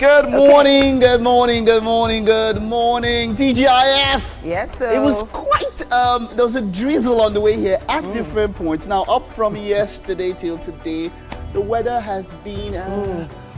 Good morning, good morning, good morning, good morning, TGIF. Yes, sir. It was quite, there was a drizzle on the way here at different points. Now, up from yesterday till today, the weather has been,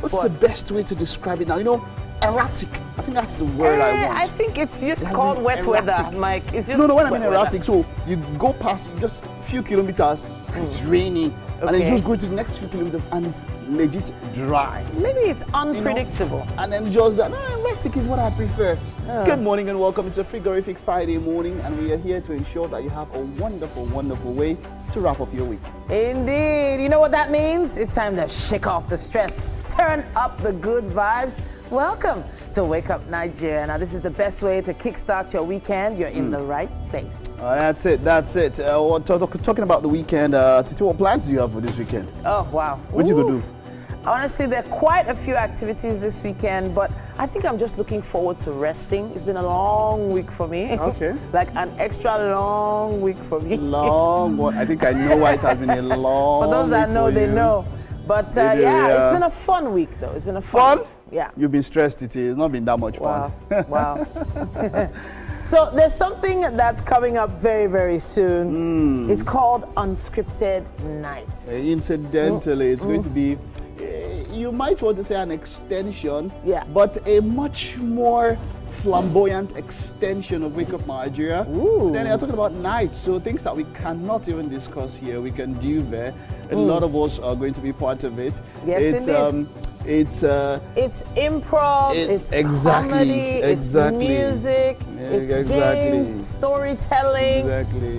what's the best way to describe it now? You know, erratic. I think that's the word I want. I think it's just called wet weather, Mike. It's just no, when I mean wet erratic, weather. so you go past just a few kilometers and it's raining. And then you just go to the next few kilometers and it's legit dry. Maybe it's unpredictable. You know? And then just that, erratic is what I prefer. Good morning and welcome. It's a frigorific Friday morning and we are here to ensure that you have a wonderful, wonderful way to wrap up your week. Indeed. You know what that means? It's time to shake off the stress, turn up the good vibes. Welcome to Wake Up Nigeria. Now, this is the best way to kickstart your weekend. You're in the right place. That's it. Talking about the weekend, Titi, what plans do you have for this weekend? Oh, wow. What you gonna do? Honestly, there are quite a few activities this weekend, but I think I'm just looking forward to resting. It's been a long week for me. Okay. Like an extra long week for me. Long one. I think I know why it has been a long For those that know, they know. But They do, yeah, it's been a fun week though. It's been a fun week. Yeah. You've been stressed, Titi. It's not been that much fun. Wow. So there's something that's coming up very, very soon. It's called Unscripted Nights. Incidentally, it's going to be, you might want to say an extension, but a much more flamboyant extension of Wake Up Nigeria. Then you're talking about nights, so things that we cannot even discuss here, we can do there. A lot of us are going to be part of it. Yes, indeed. It's improv, it's comedy, it's music, it's games, storytelling,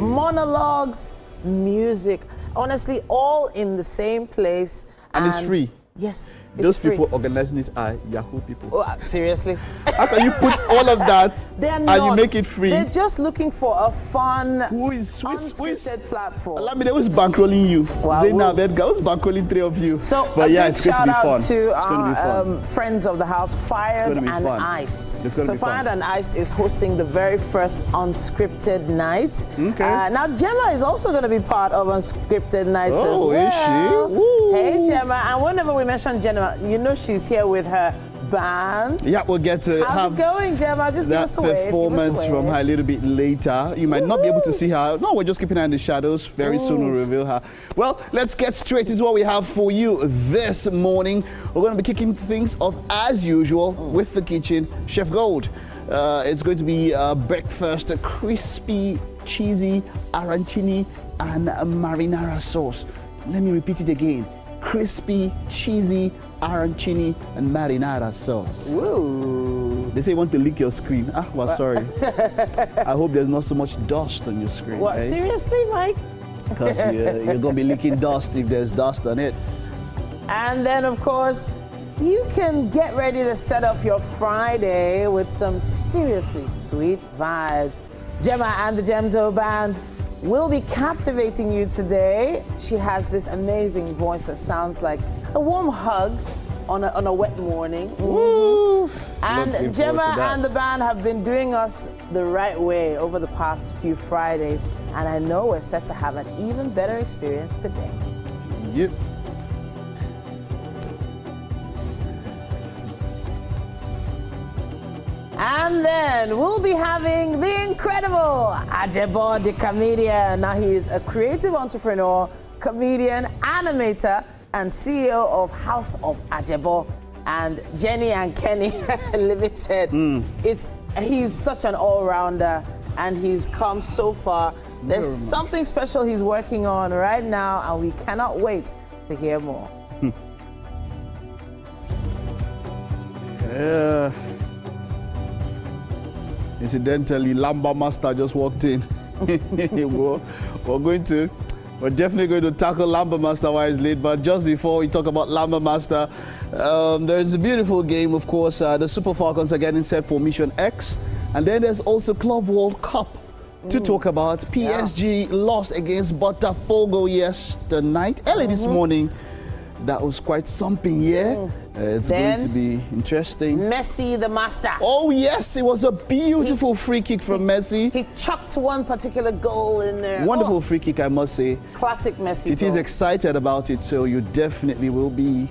monologues, music. Honestly, all in the same place. And it's free. Yes. Those people organizing it are Yahoo people. Oh, seriously? How can you put all of that and you make it free? They're just looking for a fun, unscripted platform. Let me know who's bankrolling you. Wow. Who's bankrolling three of you? So, but yeah, it's going to be fun. It's going to be fun. Friends of the house, Fired and Iced. It's going to be fun. Fired and Iced is hosting the very first Unscripted Nights. Okay. Now, Gemma is also going to be part of Unscripted Nights as well. Oh, is she? Woo. Hey, Gemma. And whenever we mention Gemma, you know she's here with her band. Yeah, we'll get to How's it going, Gemma? Just that give us a wave. performance from her a little bit later. You might not be able to see her. No, we're just keeping her in the shadows. Very soon we'll reveal her. Well, let's get straight into what we have for you this morning. We're going to be kicking things off as usual with the kitchen. Chef Gold. It's going to be breakfast, a crispy, cheesy arancini and a marinara sauce. Let me repeat it again. Crispy, cheesy, arancini and marinara sauce. Woo. They say you want to lick your screen. Sorry. I hope there's not so much dust on your screen. What, seriously, Mike? Because you're going to be licking dust if there's dust on it. And then, of course, you can get ready to set off your Friday with some seriously sweet vibes. Gemma and the Gemzo Band will be captivating you today. She has this amazing voice that sounds like a warm hug on a wet morning. And Gemma and the band have been doing us the right way over the past few Fridays, and I know we're set to have an even better experience today. Yep. And then we'll be having the incredible Ajebo the comedian. Now he is a creative entrepreneur, comedian, animator, and CEO of House of Ajebo and Jenny and Kenny Limited. He's such an all-rounder and he's come so far. There's something special he's working on right now and we cannot wait to hear more. Incidentally, Lamba Master just walked in. We're definitely going to tackle Lamba Master while he's late, but just before we talk about Lamba Master, there's a beautiful game, of course. The Super Falcons are getting set for Mission X, and then there's also Club World Cup to talk about. PSG lost against Botafogo yesterday, early this morning. That was quite something, it's going to be interesting. Messi, the master. Oh, yes, it was a beautiful free kick from Messi. He chucked one particular goal in there. Wonderful free kick, I must say. Classic Messi. It is excited about it, so you definitely will be.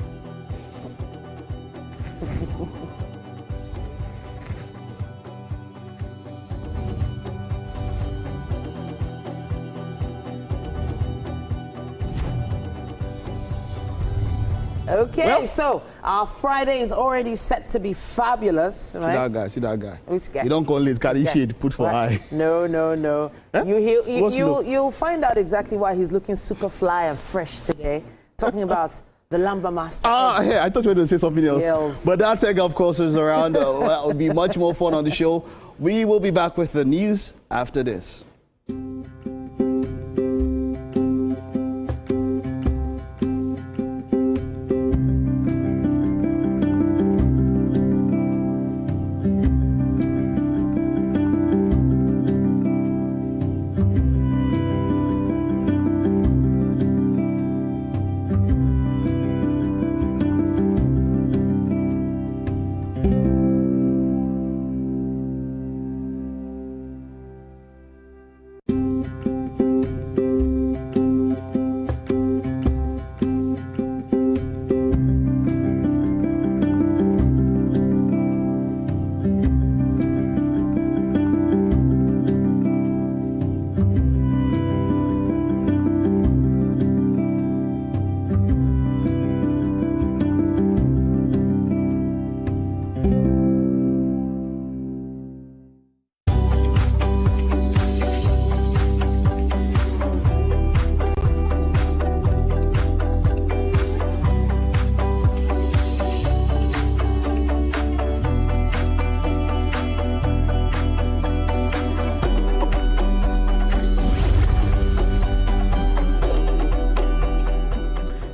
Okay, Well, so our Friday is already set to be fabulous, right? See that guy. Which guy? You don't call it carry Yeah. shade, put for Right. eye. No. Huh? What's look? You'll find out exactly why he's looking super fly and fresh today. Talking about the lumber master. Hey, I thought you were going to say something else. Yes. But that tech, of course, is around. That will be much more fun on the show. We will be back with the news after this.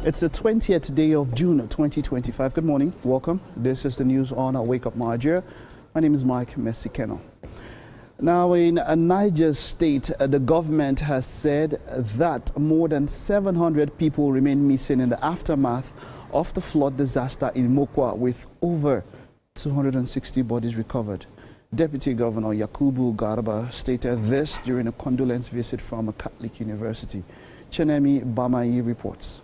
It's the 20th day of June 2025. Good morning. Welcome. This is the news on Wake Up Nigeria. My name is Mike Messikeno. Now, in Niger State, the government has said that more than 700 people remain missing in the aftermath of the flood disaster in Mokwa, with over 260 bodies recovered. Deputy Governor Yakubu Garba stated this during a condolence visit from a Catholic university. Chenemi Bamayi reports.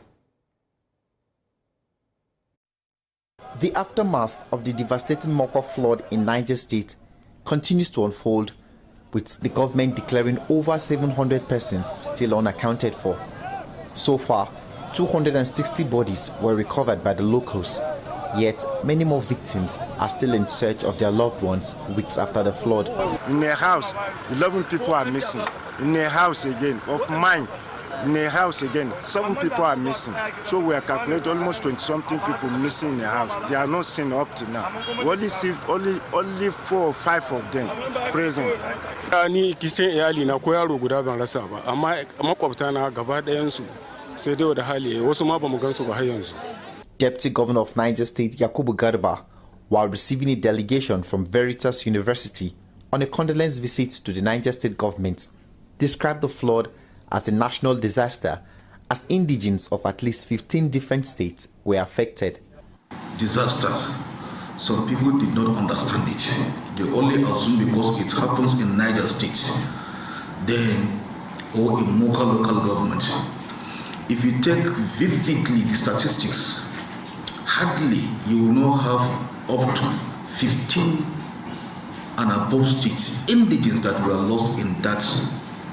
The aftermath of the devastating Mokwa flood in Niger State continues to unfold, with the government declaring over 700 persons still unaccounted for. So far, 260 bodies were recovered by the locals, yet many more victims are still in search of their loved ones weeks after the flood. In a house, 11 people are missing. In a house again, of mine, in a house again, 7 people are missing. So we are calculating almost 20-something people missing in the house. They are not seen up to now. We only see only 4 or 5 of them present. Ni kicin iyali na ko yaro guda ban rasa ba, amma makwabta na gaba ɗayan su sai dai da hali wasu ma ba mu gansu ba har yanzu. Deputy Governor of Niger State Yakubu Garba, while receiving a delegation from Veritas University on a condolence visit to the Niger State government, described the flood as a national disaster, as indigents of at least 15 different states were affected. Disasters. Some people did not understand it. They only assume because it happens in Niger State, then, or in Moka local government. If you take vividly the statistics, hardly you will not have up to 15 and above states, indigents that were lost in that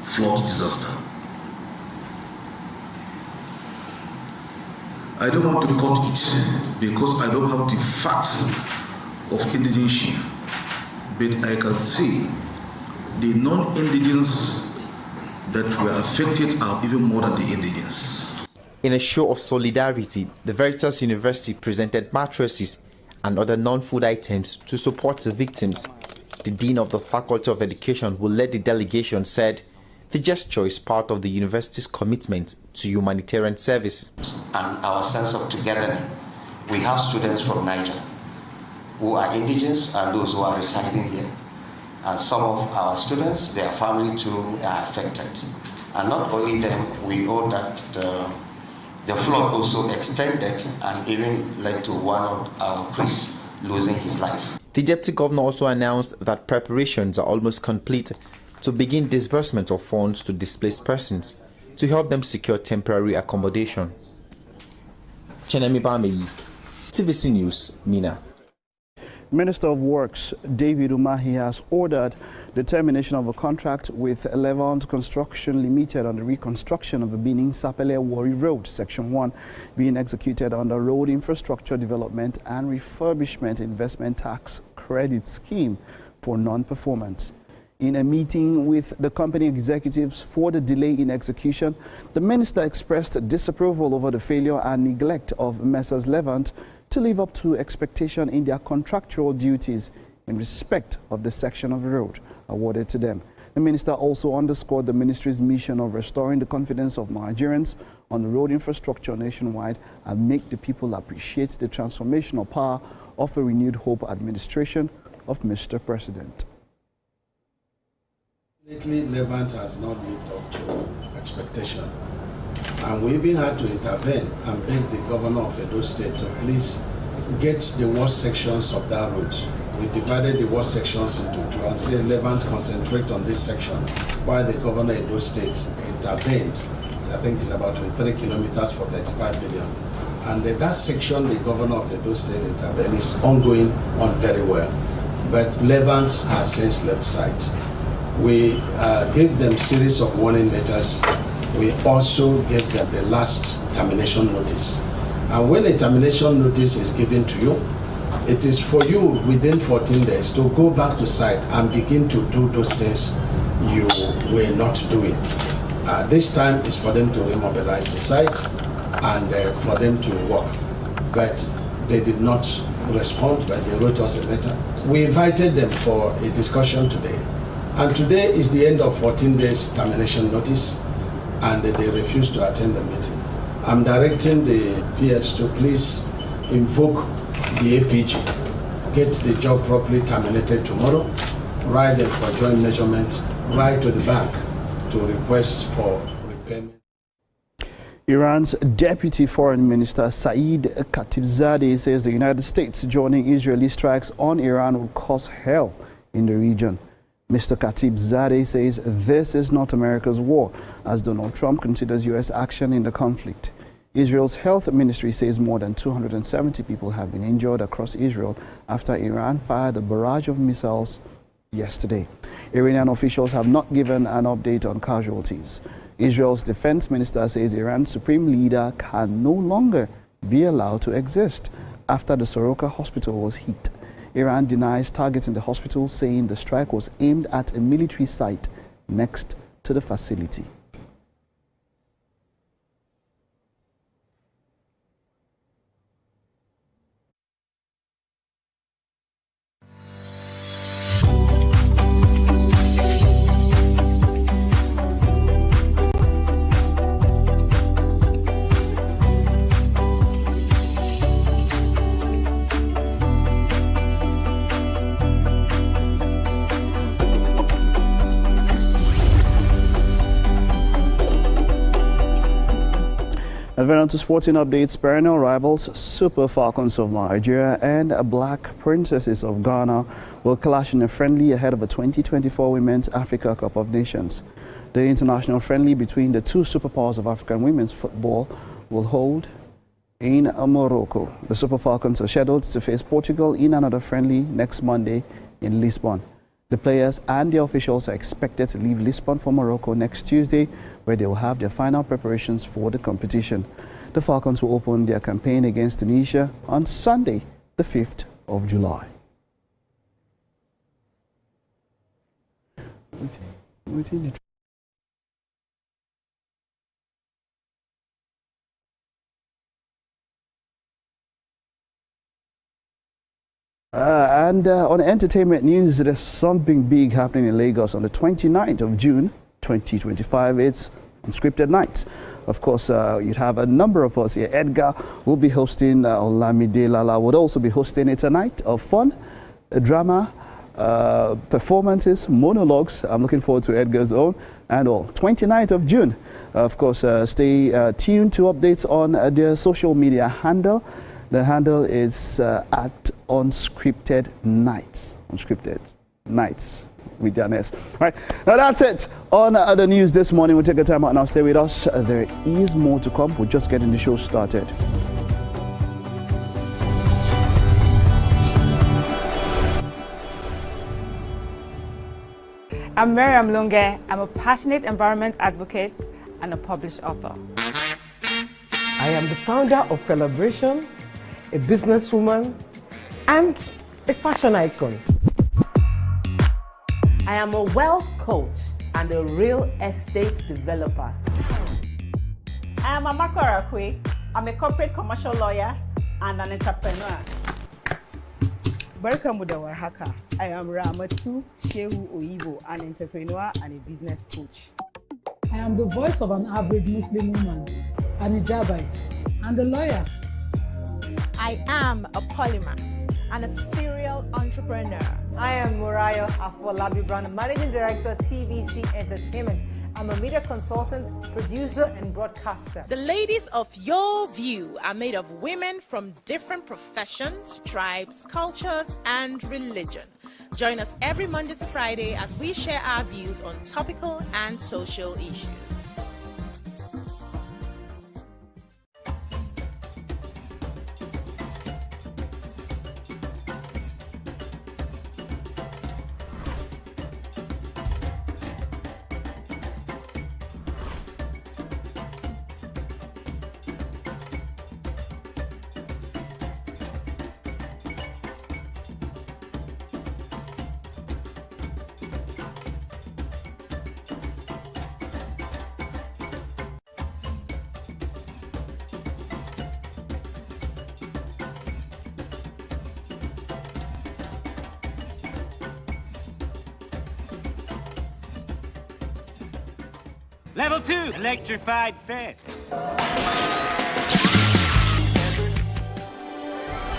flood disaster. I don't want to cut it because I don't have the facts of indigenship, but I can say the non-indigents that were affected are even more than the indigents. In a show of solidarity, the Veritas University presented mattresses and other non-food items to support the victims. The Dean of the Faculty of Education, who led the delegation, said the gesture is part of the university's commitment to humanitarian service. And our sense of togetherness. We have students from Niger who are indigenous and those who are residing here. And some of our students, their family too, are affected. And not only them, we know that the flood also extended and even led to one of our priests losing his life. The Deputy Governor also announced that preparations are almost complete to begin disbursement of funds to displaced persons to help them secure temporary accommodation. Chenemi Bameyi, TVC News, Mina. Minister of Works David Umahi has ordered the termination of a contract with Levant Construction Limited on the reconstruction of the Benin Sapele Wari Road, Section 1, being executed under Road Infrastructure Development and Refurbishment Investment Tax Credit Scheme for non-performance. In a meeting with the company executives for the delay in execution, the minister expressed disapproval over the failure and neglect of Messrs. Levant to live up to expectation in their contractual duties in respect of the section of the road awarded to them. The minister also underscored the ministry's mission of restoring the confidence of Nigerians on the road infrastructure nationwide and make the people appreciate the transformational power of a renewed hope administration of Mr. President. Lately, Levant has not lived up to expectation. And we even had to intervene and beg the governor of Edo State to please get the worst sections of that route. We divided the worst sections into two and said Levant concentrate on this section, while the governor of Edo State intervened. I think it's about 23 kilometers for 35 billion. And that section the governor of Edo State intervened is ongoing on very well. But Levant has since left sight. We gave them series of warning letters. We also gave them the last termination notice. And when a termination notice is given to you, it is for you within 14 days to go back to site and begin to do those things you were not doing. This time is for them to remobilize to site and for them to work. But they did not respond, but they wrote us a letter. We invited them for a discussion today. And today is the end of 14 days termination notice, and they refused to attend the meeting. I'm directing the PS to please invoke the APG, get the job properly terminated tomorrow, write them for joint measurement, write to the bank to request for repayment. Iran's Deputy Foreign Minister Saeed Khatibzadeh says the United States joining Israeli strikes on Iran will cause hell in the region. Mr. Khatibzadeh says this is not America's war, as Donald Trump considers U.S. action in the conflict. Israel's health ministry says more than 270 people have been injured across Israel after Iran fired a barrage of missiles yesterday. Iranian officials have not given an update on casualties. Israel's defense minister says Iran's supreme leader can no longer be allowed to exist after the Soroka hospital was hit. Iran denies targeting the hospital, saying the strike was aimed at a military site next to the facility. And then on to sporting updates, perennial rivals Super Falcons of Nigeria and Black Princesses of Ghana will clash in a friendly ahead of the 2024 Women's Africa Cup of Nations. The international friendly between the two superpowers of African women's football will hold in Morocco. The Super Falcons are scheduled to face Portugal in another friendly next Monday in Lisbon. The players and the officials are expected to leave Lisbon for Morocco next Tuesday, where they will have their final preparations for the competition. The Falcons will open their campaign against Tunisia on Sunday, the 5th of July. On entertainment news, there's something big happening in Lagos on the 29th of June, 2025. It's Unscripted Nights. Of course, you'd have a number of us here. Edgar will be hosting, Olamide Lala would also be hosting it, a night of fun, drama, performances, monologues. I'm looking forward to Edgar's own and all. 29th of June. Of course, stay tuned to updates on their social media handle. The handle is at Unscripted Nights. Unscripted Nights with an S. All right, now that's it on the news this morning. We'll take a time out now. Stay with us. There is more to come. We're just getting the show started. I'm Miriam Lunge. I'm a passionate environment advocate and a published author. I am the founder of Celebration, a businesswoman, and a fashion icon. I am a wealth coach and a real estate developer. I am Amako Arakwe. I'm a corporate commercial lawyer and an entrepreneur. Barkamu da warhaka. I am Ramatu Shehu Oyibo, an entrepreneur and a business coach. I am the voice of an average Muslim woman, an hijabite, and a lawyer. I am a polymath and a serial entrepreneur. I am Muriah Afolabi Brown, Managing Director, TVC Entertainment. I'm a media consultant, producer, and broadcaster. The ladies of your view are made of women from different professions, tribes, cultures, and religion. Join us every Monday to Friday as we share our views on topical and social issues. Level 2, electrified fence.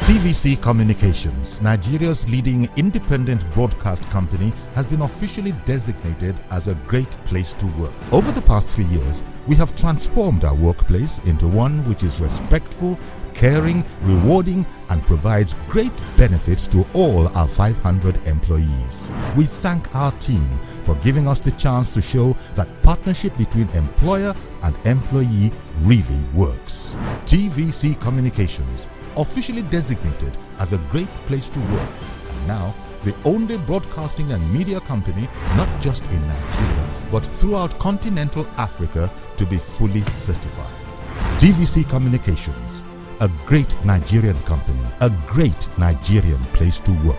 TVC Communications, Nigeria's leading independent broadcast company, has been officially designated as a great place to work. Over the past few years, we have transformed our workplace into one which is respectful, caring, rewarding, and provides great benefits to all our 500 employees. We thank our team for giving us the chance to show that partnership between employer and employee really works. TVC Communications, officially designated as a great place to work, and now the only broadcasting and media company not just in Nigeria but throughout continental Africa to be fully certified. TVC Communications, a great Nigerian company, a great Nigerian place to work.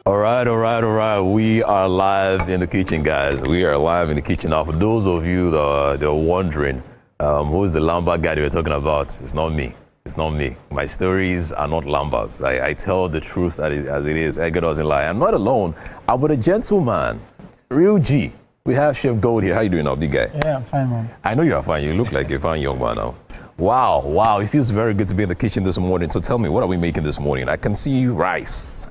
All right. We are live in the kitchen, guys. We are live in the kitchen. Now, for those of you that are wondering who's the Lamba guy we're talking about, it's not me. It's not me. My stories are not Lambas. I tell the truth as it is. Edgar doesn't lie. I'm not alone. I'm with a gentleman, real G. We have Chef Gold here. How you doing now, big guy? Yeah, I'm fine, man. I know you are fine. You look like a fine young man now. Wow. It feels very good to be in the kitchen this morning. So tell me, what are we making this morning? I can see rice.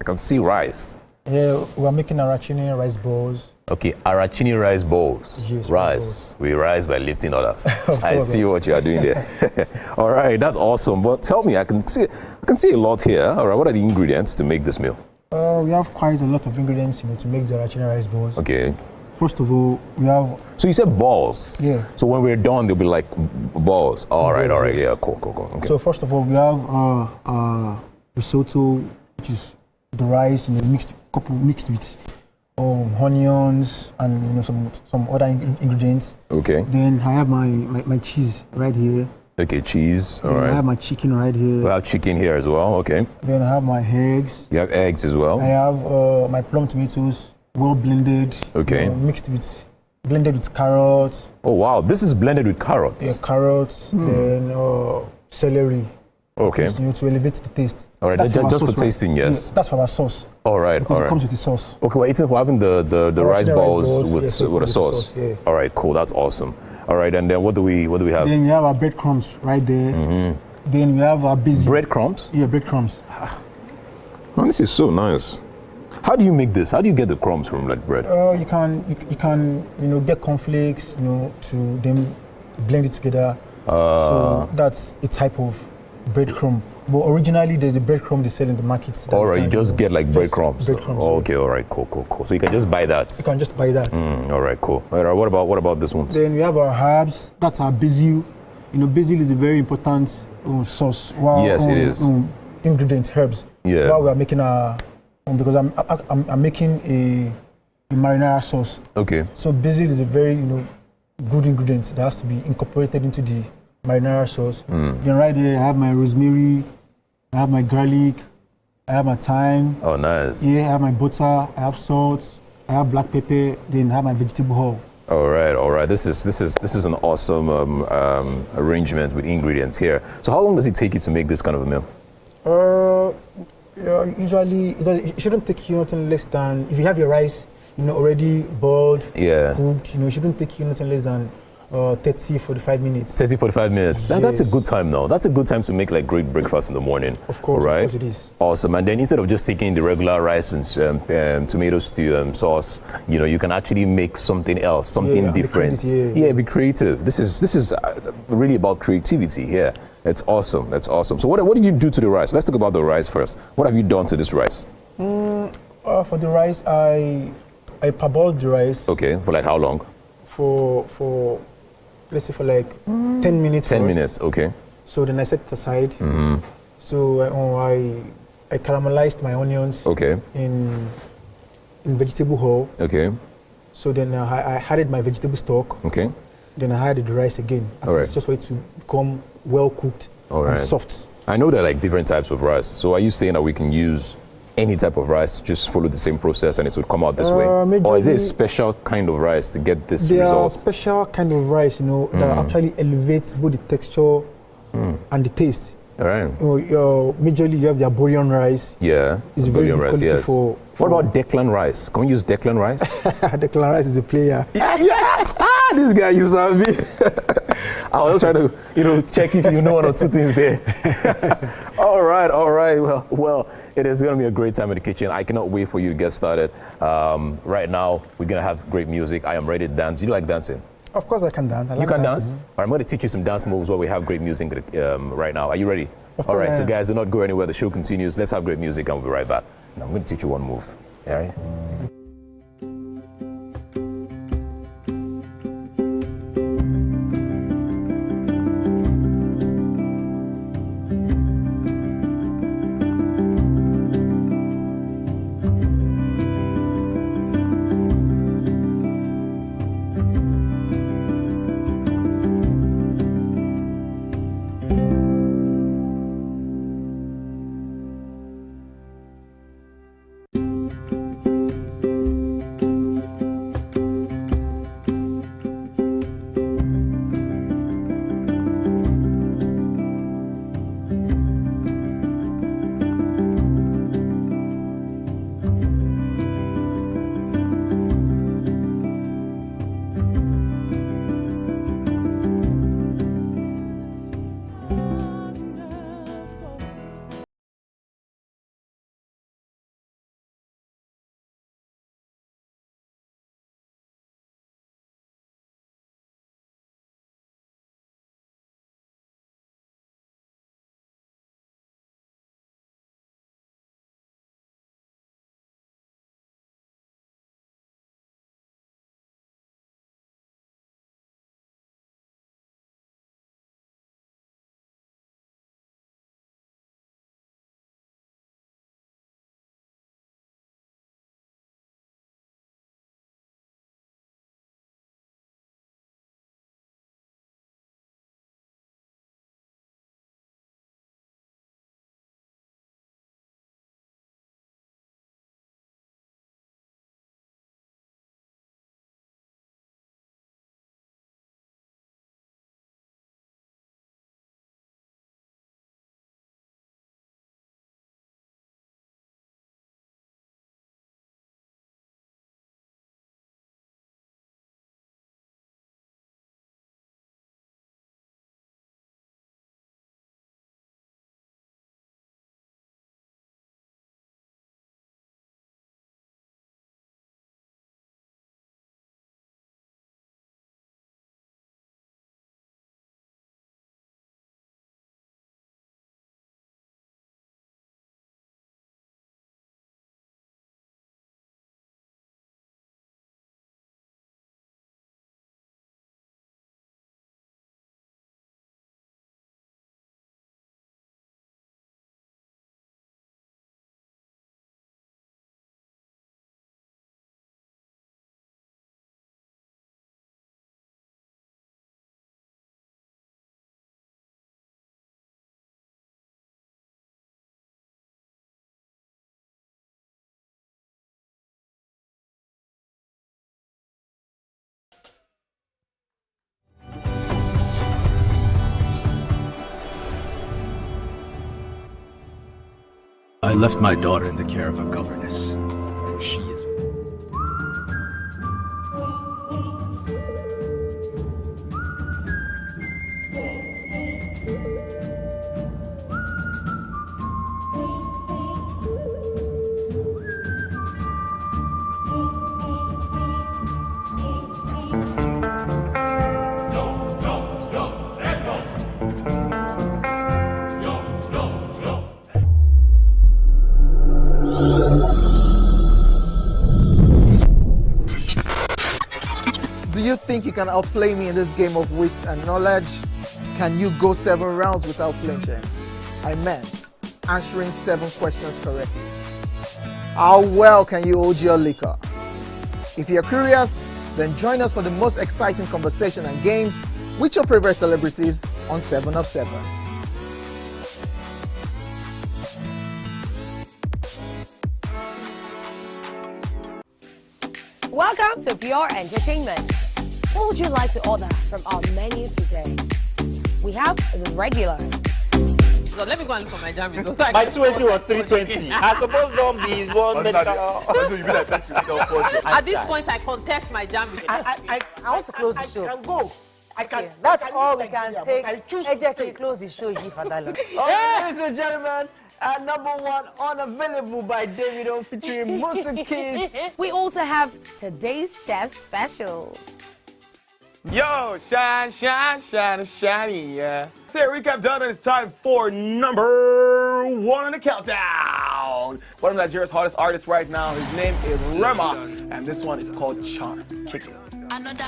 Yeah, we're making arachini rice balls. Okay, arachini rice balls. Yes, rice. We rise by lifting others. I see what you are doing there. All right, that's awesome. But tell me, I can see a lot here. All right, what are the ingredients to make this meal? We have quite a lot of ingredients, to make the arachini rice balls. Okay. First of all, we have. So you said balls. Yeah. So when we're done, they'll be like balls. All right. Yes. Yeah, cool. Okay. So first of all, we have risotto, which is the rice, mixed with onions and some other ingredients. Okay. Then I have my cheese right here. Okay, cheese. All Then right. I have my chicken right here. We have chicken here as well. Okay. Then I have my eggs. You have eggs as well. I have my plum tomatoes, well blended. Okay. Blended with carrots. Oh wow, this is blended with carrots. Yeah, carrots. Then celery. Okay. To elevate the taste. All right, just for tasting, yes. Yeah, that's for our sauce. All right, because all right. it comes with the sauce. Okay, we're having the rice balls with a sauce. Yeah. All right, cool. That's awesome. All right, and then what do we have? Then we have our breadcrumbs right there. Then we have our basil. Breadcrumbs? Yeah, breadcrumbs. Oh, this is so nice. How do you make this? How do you get the crumbs from like bread? You can get cornflakes, to then blend it together. So that's a type of breadcrumb. But originally, there's a breadcrumb they sell in the market. All right, you just get like breadcrumbs. Breadcrumbs. Oh, okay, all right, cool. So you can just buy that. You can just buy that. All right, cool. All right, what about this one? Then we have our herbs. That's our basil. Basil is a very important sauce. Yes, it is. Ingredient, herbs. Yeah. While we are making because I'm making a marinara sauce. Okay. So basil is a very good ingredient that has to be incorporated into the marinara sauce. Then right here I have my rosemary, I have my garlic, I have my thyme. Oh, nice. Yeah, I have my butter, I have salt, I have black pepper, then I have my vegetable oil. All right. This is an awesome arrangement with ingredients here. So how long does it take you to make this kind of a meal? Usually it shouldn't take you nothing less than, if you have your rice already boiled, cooked, it shouldn't take you nothing less than 30-45 minutes. 30-45 minutes. Yes. That's a good time now. That's a good time to make like great breakfast in the morning. Of course, right? Of course it is. Awesome. And then instead of just taking the regular rice and tomato stew sauce, you can actually make something else, something different. Be creative. This is really about creativity here. That's awesome. That's awesome. So what did you do to the rice? Let's talk about the rice first. What have you done to this rice? For the rice, I parboiled the rice. Okay. For like how long? For let's say for like 10 minutes. 10 first. minutes. Okay. So then I set it aside. So I caramelized my onions. Okay. In vegetable oil. Okay. So then I added my vegetable stock. Okay. Then I added the rice again. All right. It's just for it to become well cooked and soft. I know there are like different types of rice. So are you saying that we can use any type of rice, just follow the same process and it will come out this way? Or is it a special kind of rice to get this result? There are special kind of rice, that actually elevates both the texture and the taste. All right. Majorly you have the Aborian rice. Yeah. It's very good quality yes. for What about Declan rice? Can we use Declan rice? Declan rice is a player. Yeah. This guy, you saw me. I was trying to, check if you know one or two things there. All right. Well, it is going to be a great time in the kitchen. I cannot wait for you to get started. Right now, we're going to have great music. I am ready to dance. You like dancing? Of course I can dance. I like you can dancing. dance? All right, I'm going to teach you some dance moves while we have great music right now. Are you ready? All right, so guys, do not go anywhere. The show continues. Let's have great music and we'll be right back. Now, I'm going to teach you one move. All right? I left my daughter in the care of a governess. She is... Do you think you can outplay me in this game of wits and knowledge? Can you go 7 rounds without flinching? I meant answering 7 questions correctly. How well can you hold your liquor? If you're curious, then join us for the most exciting conversation and games with your favorite celebrities on 7 of 7. Welcome to Pure Entertainment. What would you like to order from our menu today? We have the regular. So let me go and look for my jammies. So My 280 was 320. I suppose don't be one medical. At this point, I contest my jammies. I want to close the show. I can go. I can. That's all we can take. Ejek, can you close the show, G Fadala? Ladies and gentlemen, number 1, Unavailable by Davido featuring Musa Keys. We also have today's chef special. Yo, shiny, yeah. Say recap done, and it's time for number 1 on the countdown. One of Nigeria's hottest artists right now, his name is Rema, and this one is called Charm. Kick it. Another.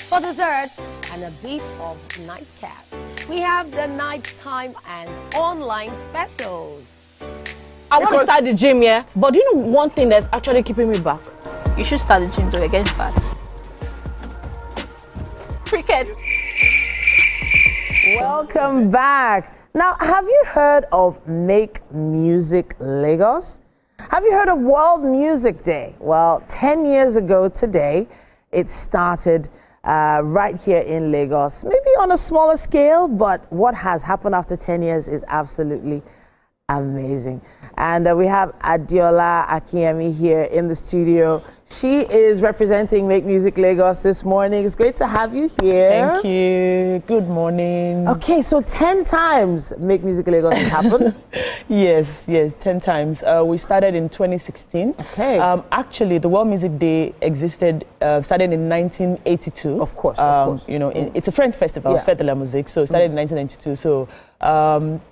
For dessert and a bit of nightcap, we have the nighttime and online specials. I want to start the gym, yeah? But do you know one thing that's actually keeping me back? You should start the gym to get fat. Cricket. Welcome back. Now, have you heard of Make Music Lagos? Have you heard of World Music Day? Well, 10 years ago today, it started right here in Lagos, maybe on a smaller scale, but what has happened after 10 years is absolutely amazing. And we have Adiola Akinyemi here in the studio. She is representing Make Music Lagos this morning. It's great to have you here. Thank you. Good morning. Okay, so 10 times Make Music Lagos has happened. Yes, 10 times. We started in 2016. Okay. Actually, the World Music Day started in 1982. Of course. You know, it's a French festival, Fête de la Musique. So it started in 1992. So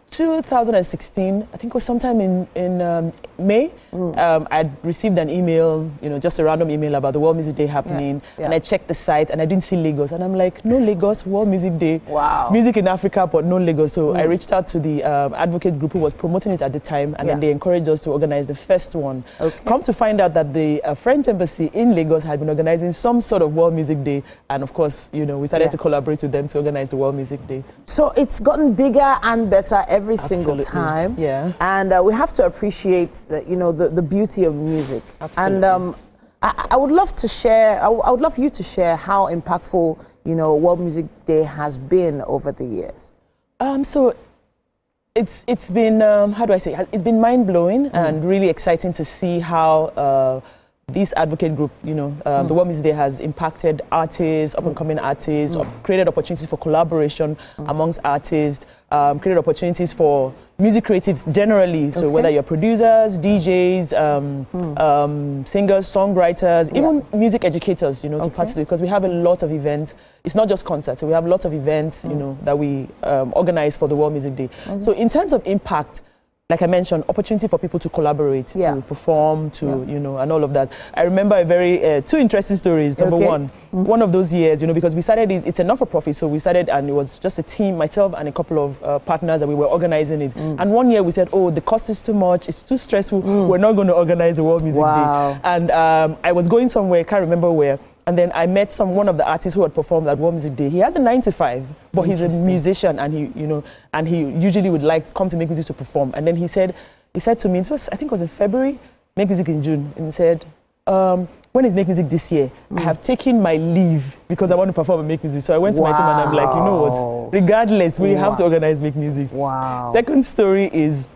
2016, I think it was sometime in May, I received an email, you know, just a random email about the World Music Day happening, and I checked the site and I didn't see Lagos, and I'm like, no Lagos, World Music Day. Wow. Music in Africa, but no Lagos. So I reached out to the advocate group who was promoting it at the time, and then they encouraged us to organize the first one. Okay. Come to find out that the French embassy in Lagos had been organizing some sort of World Music Day, and of course, you know, we started to collaborate with them to organize the World Music Day. So it's gotten bigger and better every single time. Yeah. And we have to appreciate the beauty of music. Absolutely. And I would love to share, I would love you to share how impactful, World Music Day has been over the years. So it's been, how do I say, it's been mind-blowing and really exciting to see how this advocate group, the World Music Day has impacted artists, up-and-coming artists, created opportunities for collaboration amongst artists, created opportunities for music creatives generally. So whether you're producers, DJs, singers, songwriters, even music educators, to participate, because we have a lot of events. It's not just concerts. So we have lots of events, that we organize for the World Music Day. So in terms of impact, like I mentioned, opportunity for people to collaborate, to perform, and all of that. I remember a very, 2 interesting stories. Number one of those years, because we started, it's a not-for-profit, so we started and it was just a team, myself and a couple of partners, that we were organizing it. And one year we said, oh, the cost is too much, it's too stressful, we're not going to organize the World Music Day. And I was going somewhere, can't remember where, and then I met one of the artists who had performed at World Music Day. He has a 9-to-5, but he's a musician, and he usually would come to Make Music to perform. And then he said to me, I think it was in February, Make Music in June, and he said, when is Make Music this year? I have taken my leave because I want to perform and Make Music. So I went to my team and I'm like, you know what? Regardless, we have to organize Make Music. Wow. Second story is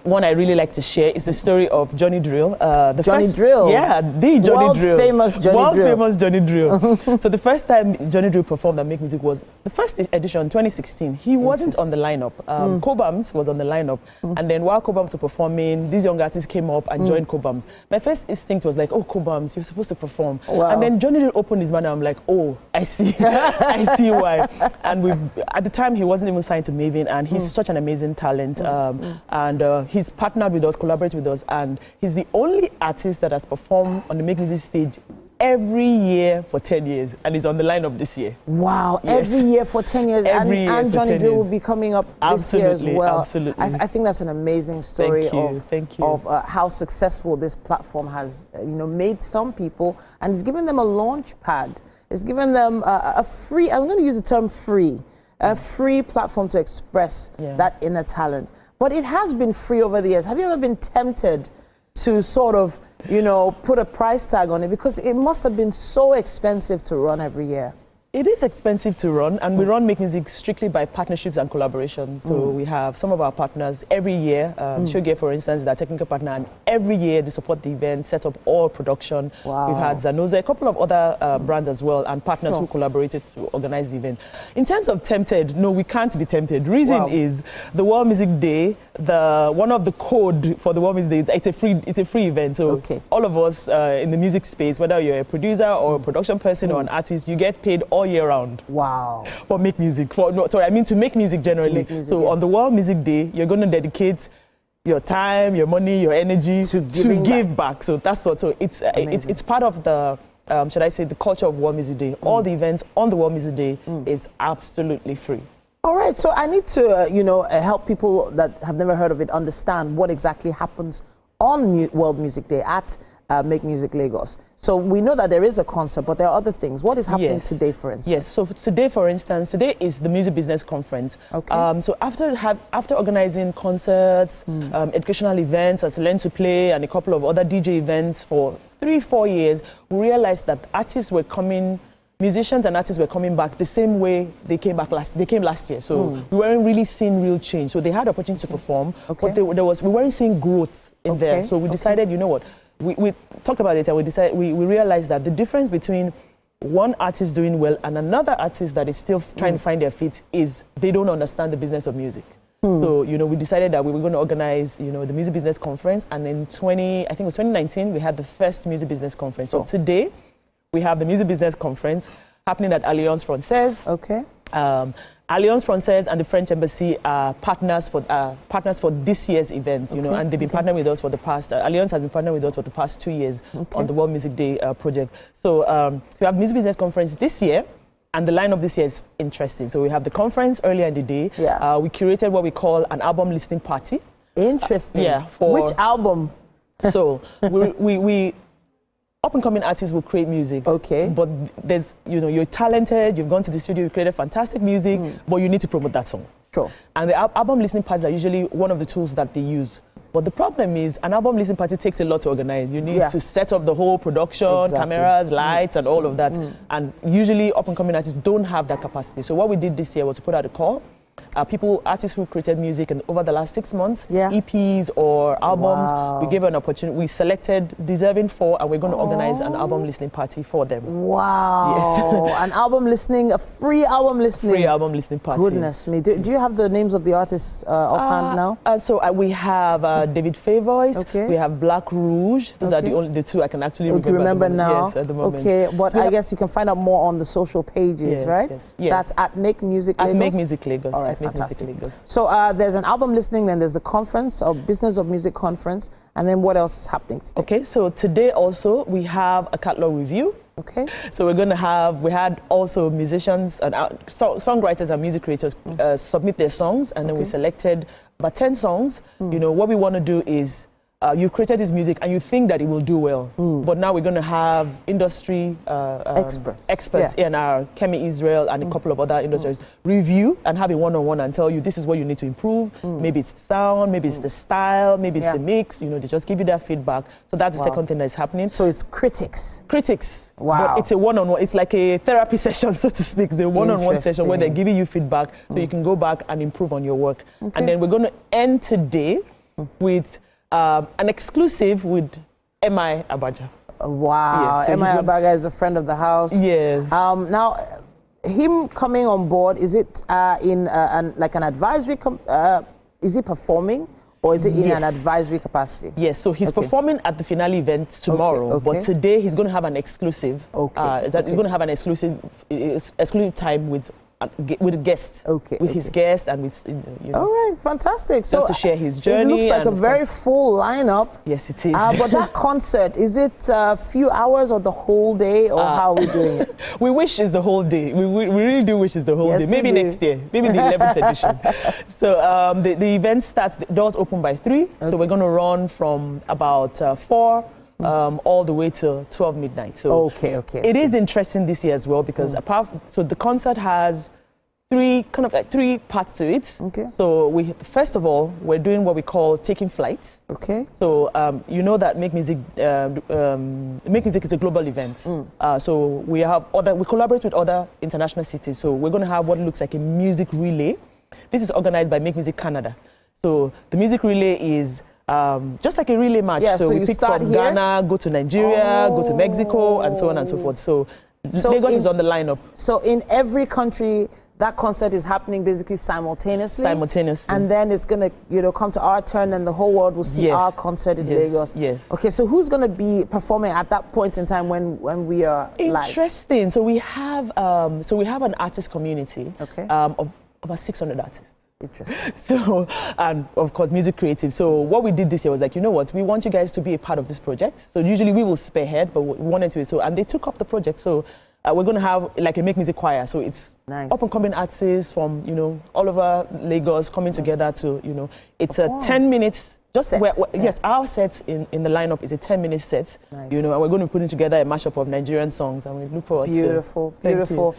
one I really like to share is the story of Johnny Drill. Johnny Drill? Yeah, the Johnny Drill. World famous Johnny Drill. So the first time Johnny Drill performed at Make Music was the first edition, 2016. He wasn't on the lineup. Cobhams was on the lineup. And then while Cobhams were performing, these young artists came up and joined Cobhams. My first instinct was like, oh, Cobhams, you're supposed to perform. Wow. And then Johnny Drill opened his mouth and I'm like, oh, I see. I see why. And at the time, he wasn't even signed to Maven, and he's such an amazing talent. And he's partnered with us, collaborated with us, and he's the only artist that has performed on the Make Music stage every year for 10 years, and he's on the lineup this year. Wow, yes. Every year for 10 years. And Johnny Drill will be coming up this year as well. Absolutely. I think that's an amazing story Thank you. of how successful this platform has made some people, and it's given them a launch pad. It's given them a free, I'm going to use the term free, a free platform to express that inner talent. But it has been free over the years. Have you ever been tempted to sort of, put a price tag on it? Because it must have been so expensive to run every year. It is expensive to run, and we run Make Music strictly by partnerships and collaboration. So we have some of our partners every year. Shogear, for instance, is our technical partner, and every year they support the event, set up all production. Wow. We've had Zanoza, a couple of other brands as well, and partners who collaborated to organize the event. In terms of tempted, no, we can't be tempted. Reason is the World Music Day. One of the code for the World Music Day, it's a free event. So all of us in the music space, whether you're a producer or a production person or an artist, you get paid all year round. Wow. For Make Music. To make music generally. On the World Music Day, you're going to dedicate your time, your money, your energy to give back. So that's what. So it's part of the should I say the culture of World Music Day. All the events on the World Music Day is absolutely free. All right, so I need to, help people that have never heard of it understand what exactly happens on World Music Day at Make Music Lagos. So we know that there is a concert, but there are other things. What is happening today, for instance? Yes, so today, for instance, today is the Music Business Conference. Okay. So after organizing concerts, educational events, as Learn to Play, and a couple of other DJ events for 3-4 years, we realized that musicians and artists were coming back the same way they came last year. So we weren't really seeing real change. So they had opportunity to perform, but we weren't seeing growth in there. So we decided, you know what, we talked about it, and we realized that the difference between one artist doing well and another artist that is still trying to find their feet is they don't understand the business of music. So, we decided that we were going to organize, the Music Business Conference, and in 2019, we had the first Music Business Conference. So today, we have the Music Business Conference happening at Alliance Française. Okay. Alliance Française and the French Embassy are partners for this year's event, and they've been partnering with us for the past. Alliance has been partnering with us for the past 2 years on the World Music Day project. So, we have Music Business Conference this year, and the lineup this year is interesting. So we have the conference earlier in the day. Yeah. We curated what we call an album listening party. Interesting. Which album? So we up-and-coming artists will create music. Okay. But there's, you're talented, you've gone to the studio, you created fantastic music, but you need to promote that song. Sure. And the album listening parties are usually one of the tools that they use. But the problem is, an album listening party takes a lot to organize. You need to set up the whole production, cameras, lights, and all of that. And usually, up-and-coming artists don't have that capacity. So what we did this year was to put out a call. Artists who created music and over the last 6 months, EPs or albums, we gave an opportunity. We selected deserving 4, and we're going to organize an album listening party for them. Wow. Yes. An album listening, a free album listening. Free album listening party. Goodness me. Do you have the names of the artists offhand now? So we have David Favois. We have Black Rouge. Those are the 2 I can actually remember now. Yes, at the moment. Okay, but I guess you can find out more on the social pages, right? Yes. That's at Make Music Lagos? At Make Music Lagos. All right, fantastic. So there's an album listening, then there's a conference, a Business of Music conference, and then what else is happening today? Okay, so today also we have a catalog review. Okay. So we had also musicians and songwriters and music creators submit their songs, and then we selected about 10 songs. What we want to do is you created this music and you think that it will do well, but now we're going to have industry experts in our Kemi Israel and a couple of other industries review and have a one-on-one and tell you this is what you need to improve. Maybe it's the sound, maybe it's the style, maybe it's the mix. You know, they just give you that feedback. So that's the second thing that's happening. So it's critics. Critics. Wow. But it's a one-on-one. It's like a therapy session, so to speak. The one-on-one session where they're giving you feedback so you can go back and improve on your work. Okay. And then we're going to end today with an exclusive with M.I. Abaja. Wow. Yes, so M.I. Abaja is a friend of the house. Yes. Now, him coming on board, is it in like an advisory, is he performing? Or is it in an advisory capacity? Yes, so he's performing at the finale event tomorrow, but today he's going to have an exclusive. He's going to have an exclusive time with guests, with his guests and with, you know. All right, fantastic. Just So to share his journey. It looks like a very full lineup. Yes, it is. But that concert, is it a few hours or the whole day, or how are we doing it? We wish it's the whole day. We really do wish it's the whole day. Maybe next year, maybe the 11th edition. So the event starts, the doors open by 3. So we're going to run from about 4 all the way till 12 midnight. So it is interesting this year as well because so the concert has 3 parts to it. So first of all, we're doing what we call taking flights. So you know that Make Music is a global event. So we collaborate with other international cities. So we're going to have what looks like a music relay. This is organized by Make Music Canada. So the music relay is just like a relay match. So we pick from Ghana, go to Nigeria, go to Mexico, and so on and so forth. So Lagos is on the lineup. So in every country, that concert is happening basically simultaneously. And then it's going to, come to our turn, and the whole world will see our concert in Lagos. Yes. Okay, so who's going to be performing at that point in time when we are live? Interesting. So we have an artist community of about 600 artists. Interesting. So, and of course, music creative. So what we did this year was like, you know what, we want you guys to be a part of this project. So usually we will spearhead, but we wanted to. So, and they took up the project. So we're going to have like a Make Music choir. So it's up and coming artists from, all over Lagos coming together to, it's a 10 minutes. Yes, our set in the lineup is a 10-minute set. And we're going to put together a mashup of Nigerian songs, and we look forward beautiful.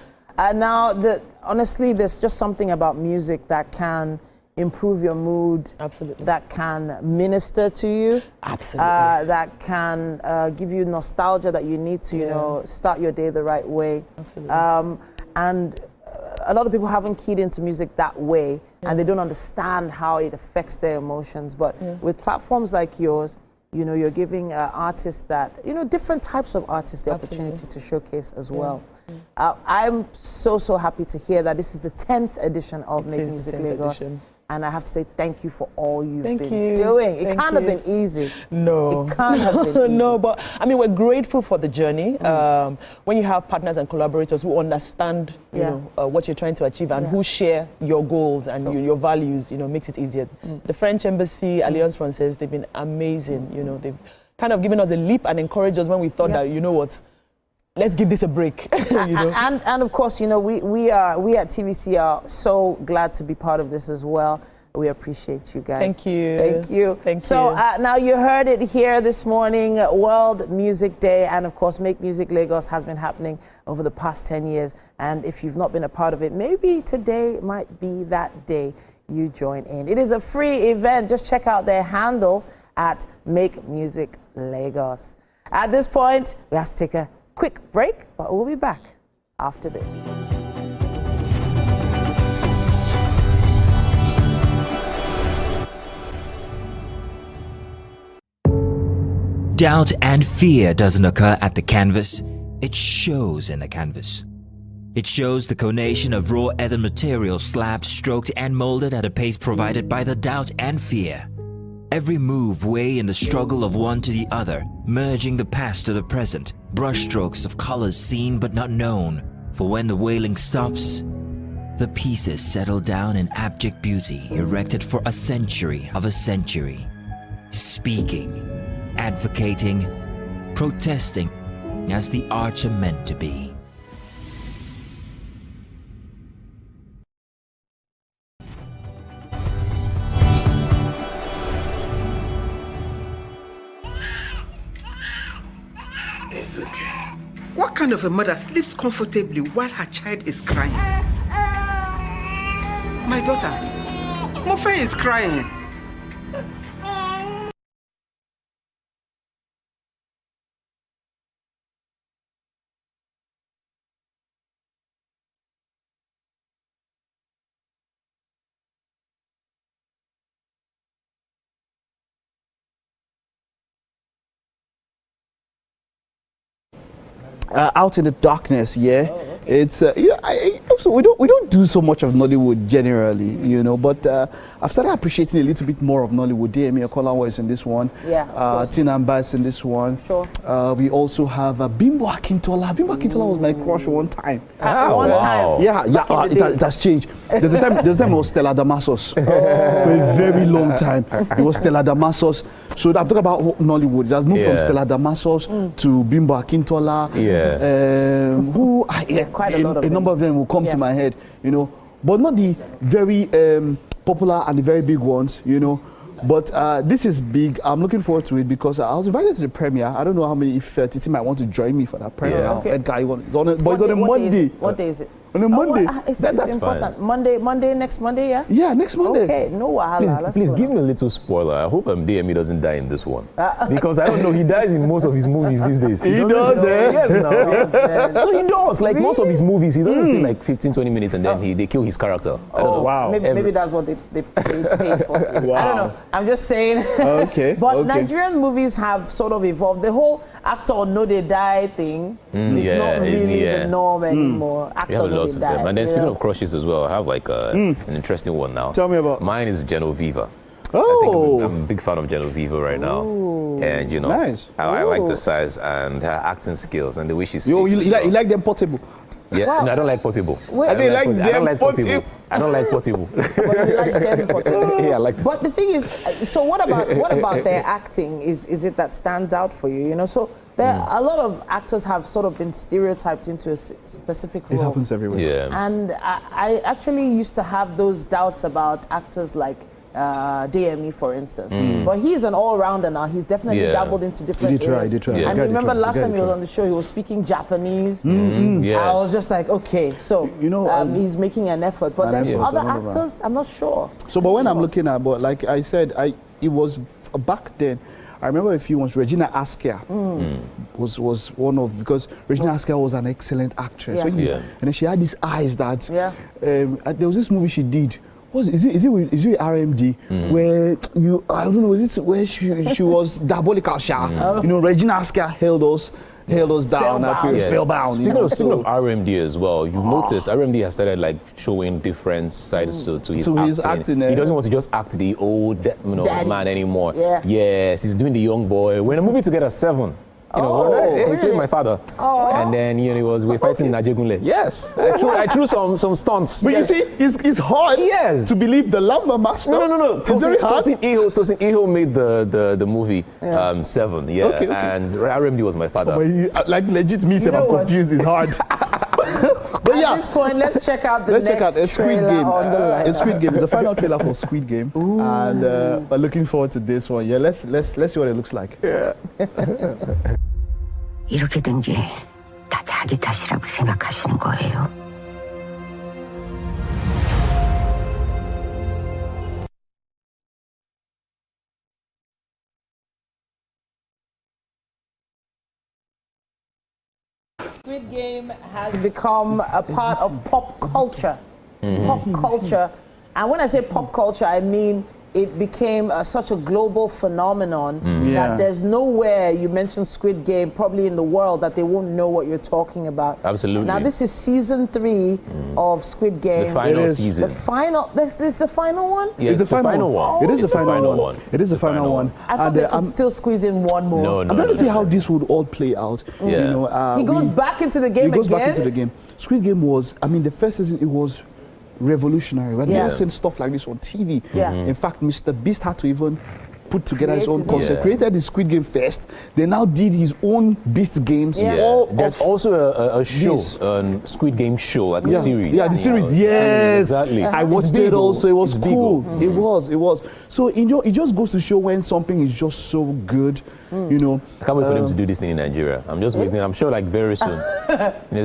Now, honestly, there's just something about music that can improve your mood. Absolutely. That can minister to you. Absolutely. That can give you nostalgia that you need to, start your day the right way. Absolutely. And a lot of people haven't keyed into music that way, and they don't understand how it affects their emotions. But with platforms like yours, you're giving artists that, different types of artists the opportunity to showcase as well. I'm so happy to hear that this is the 10th edition of Make Music Lagos. And I have to say thank you for all you've been doing. It can't have been easy. No. It can't have been easy. No, but I mean, we're grateful for the journey. When you have partners and collaborators who understand what you're trying to achieve and who share your goals and your values, makes it easier. The French Embassy, Alliance Française, they've been amazing. They've kind of given us a leap and encouraged us when we thought that, let's give this a break. And of course, we at TVC are so glad to be part of this as well. We appreciate you guys. Thank you. Thank you. Thank so, you. now you heard it here this morning, World Music Day, and of course, Make Music Lagos has been happening over the past 10 years. And if you've not been a part of it, maybe today might be that day you join in. It is a free event. Just check out their handles at Make Music Lagos. At this point, we have to take a quick break, but we'll be back after this. Doubt and fear doesn't occur at the canvas, it shows in the canvas. It shows the conation of raw earthen material slabbed, stroked and molded at a pace provided by the doubt and fear. Every move weigh in the struggle of one to the other, merging the past to the present, brushstrokes of colors seen but not known. For when the wailing stops, the pieces settle down in abject beauty, erected for a century of a century. Speaking, advocating, protesting, as the arts are meant to be. What kind of a mother sleeps comfortably while her child is crying? My daughter, Mofe is crying. Out in the darkness, yeah. It's also we don't do so much of Nollywood generally, you know. But I've started appreciating a little bit more of Nollywood. DME Okolawa is in this one. Yeah. Tina Amba is in this one. Sure. We also have Bimbo Akintola. Bimbo Akintola was my crush one time. One time. Yeah. It has changed. There's a time it was Stella Damasos for a very long time. It was Stella Damasos. So I'm talking about Nollywood. It has moved from Stella Damasos to Bimbo Akintola. Quite a lot of a number of them will come to my head, you know, but not the very popular and the very big ones, you know. But this is big. I'm looking forward to it because I was invited to the premiere. I don't know how many, if Titi might want to join me for that premiere. Edgar, it's on a Monday. What day is it? On a Monday. It's important. Fine. Monday, next Monday, yeah? Yeah, next Monday. Okay, no wahala. Please give me a little spoiler. I hope DME doesn't die in this one. Because I don't know, he dies in most of his movies these days. He does, eh? Yes, no. No, he does. Like most of his movies, he doesn't stay like 15, 20 minutes and then they kill his character. I don't know. Wow. Maybe that's what they paid for. Wow. I don't know. I'm just saying. Okay. But Nigerian movies have sort of evolved. The whole actor no they die thing is not really the norm anymore. We have a lot of them. And then speaking of crushes as well, I have like an interesting one now. Tell me about. Mine is Genoveva. Oh. I'm a big fan of Genoveva right now. And you know, nice. I like the size and her acting skills and the way she speaks. You like them portable? Yeah, wow. No, I don't like portable. I don't like portable. I don't like portable. But you like them portable. Yeah, I like. But the thing is, so what about their acting? Is it that stands out for you? You know, so there a lot of actors have sort of been stereotyped into a specific role. It happens everywhere. Yeah. And I actually used to have those doubts about actors like DME, for instance. But he's an all-rounder now. He's definitely dabbled into different areas. He did try. And remember last time he was on the show, he was speaking Japanese. Yes. I was just like, okay, so you know, he's making an effort. But then for other actors, I'm not sure. So, but when I'm looking at, but like I said, it was back then. I remember a few ones. Regina Askia was one of, because Regina Askia was an excellent actress. And then she had these eyes that. There was this movie she did. Is it RMD where I don't know, is it where she was diabolical? You know, Regina Askia held us down that period, spellbound. Speaking of RMD as well, you've noticed RMD has started like showing different sides to his acting. He doesn't want to just act the old man anymore. Yes, he's doing the young boy. We're in a movie together, 7. You know, he played my father, and then we're fighting Najegunle. Yes, I threw some stunts. But you see, it's hard. Yes. To believe the Lumber Master. No. Tosin Iho made the movie 7. Yeah. Okay. And RMD was my father. Like legit, me, I'm confused. It's hard. But at this point, let's check out the next Squid trailer Game. on the line. It's Squid Game. It's the final trailer for Squid Game, and we're looking forward to this one. Yeah, let's see what it looks like. Yeah. 이렇게 된 게 다 자기 탓이라고 생각하시는 거예요. Squid Game has become a part of pop culture. Pop culture. And when I say pop culture, I mean it became such a global phenomenon that there's nowhere you mention Squid Game probably in the world that they won't know what you're talking about. Absolutely. Now this is season 3 of Squid Game. The final season. The final. This is the final one. Yeah, it's the final one. It is the final one. It is the final one. I thought they could still squeeze in one more. No. I'm trying to see how this would all play out. Yeah. You know, he goes back into the game again. He goes back into the game. Squid Game was, the first season, it was revolutionary. We had never seen stuff like this on TV. Yeah. In fact, Mr. Beast had to even put together his own concept, created the Squid Game first. They now did his own Beast Games. There's also a show, Squid Game show, like a series. Yeah, the series. Yes, exactly. I watched it also. It was cool. It was. So it just goes to show when something is just so good, you know. I can't wait for them to do this thing in Nigeria. I'm just waiting. I'm sure like very soon.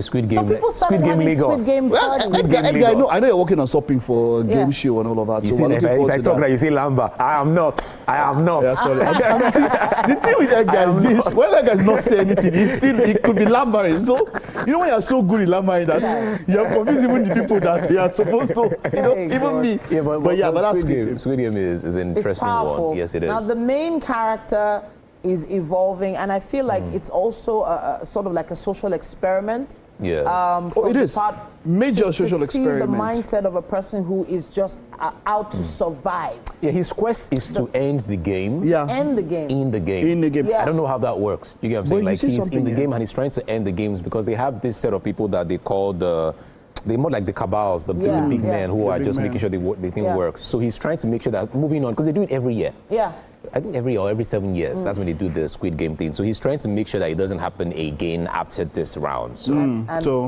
Squid Game Lagos. Edgar, I know you're working on something for a game show and all of that. You see, if I talk like you say Lamba, I am not. Yeah, sorry. The thing with that guy is this: when that guy's not saying anything, he could be lambering. So you know when you're so good in lambering that you have confused even the people that you are supposed to. You know, even me. Yeah, but that's Squid Game is an interesting one. Yes, it is. Now the main character is evolving, and I feel like it's also a sort of like a social experiment. Yeah. It is. Major social experiment. See the mindset of a person who is just out to survive. Yeah, his quest is to end the game. Yeah. End the game. In the game. In the game. Yeah. I don't know how that works. You get what I'm saying? Like he's in the game and he's trying to end the games because they have this set of people that they call they're more like the cabals, the big men who are just making sure the thing works. So he's trying to make sure that moving on, because they do it every year. Yeah. I think every 7 years, that's when they do the Squid Game thing. So he's trying to make sure that it doesn't happen again after this round. So,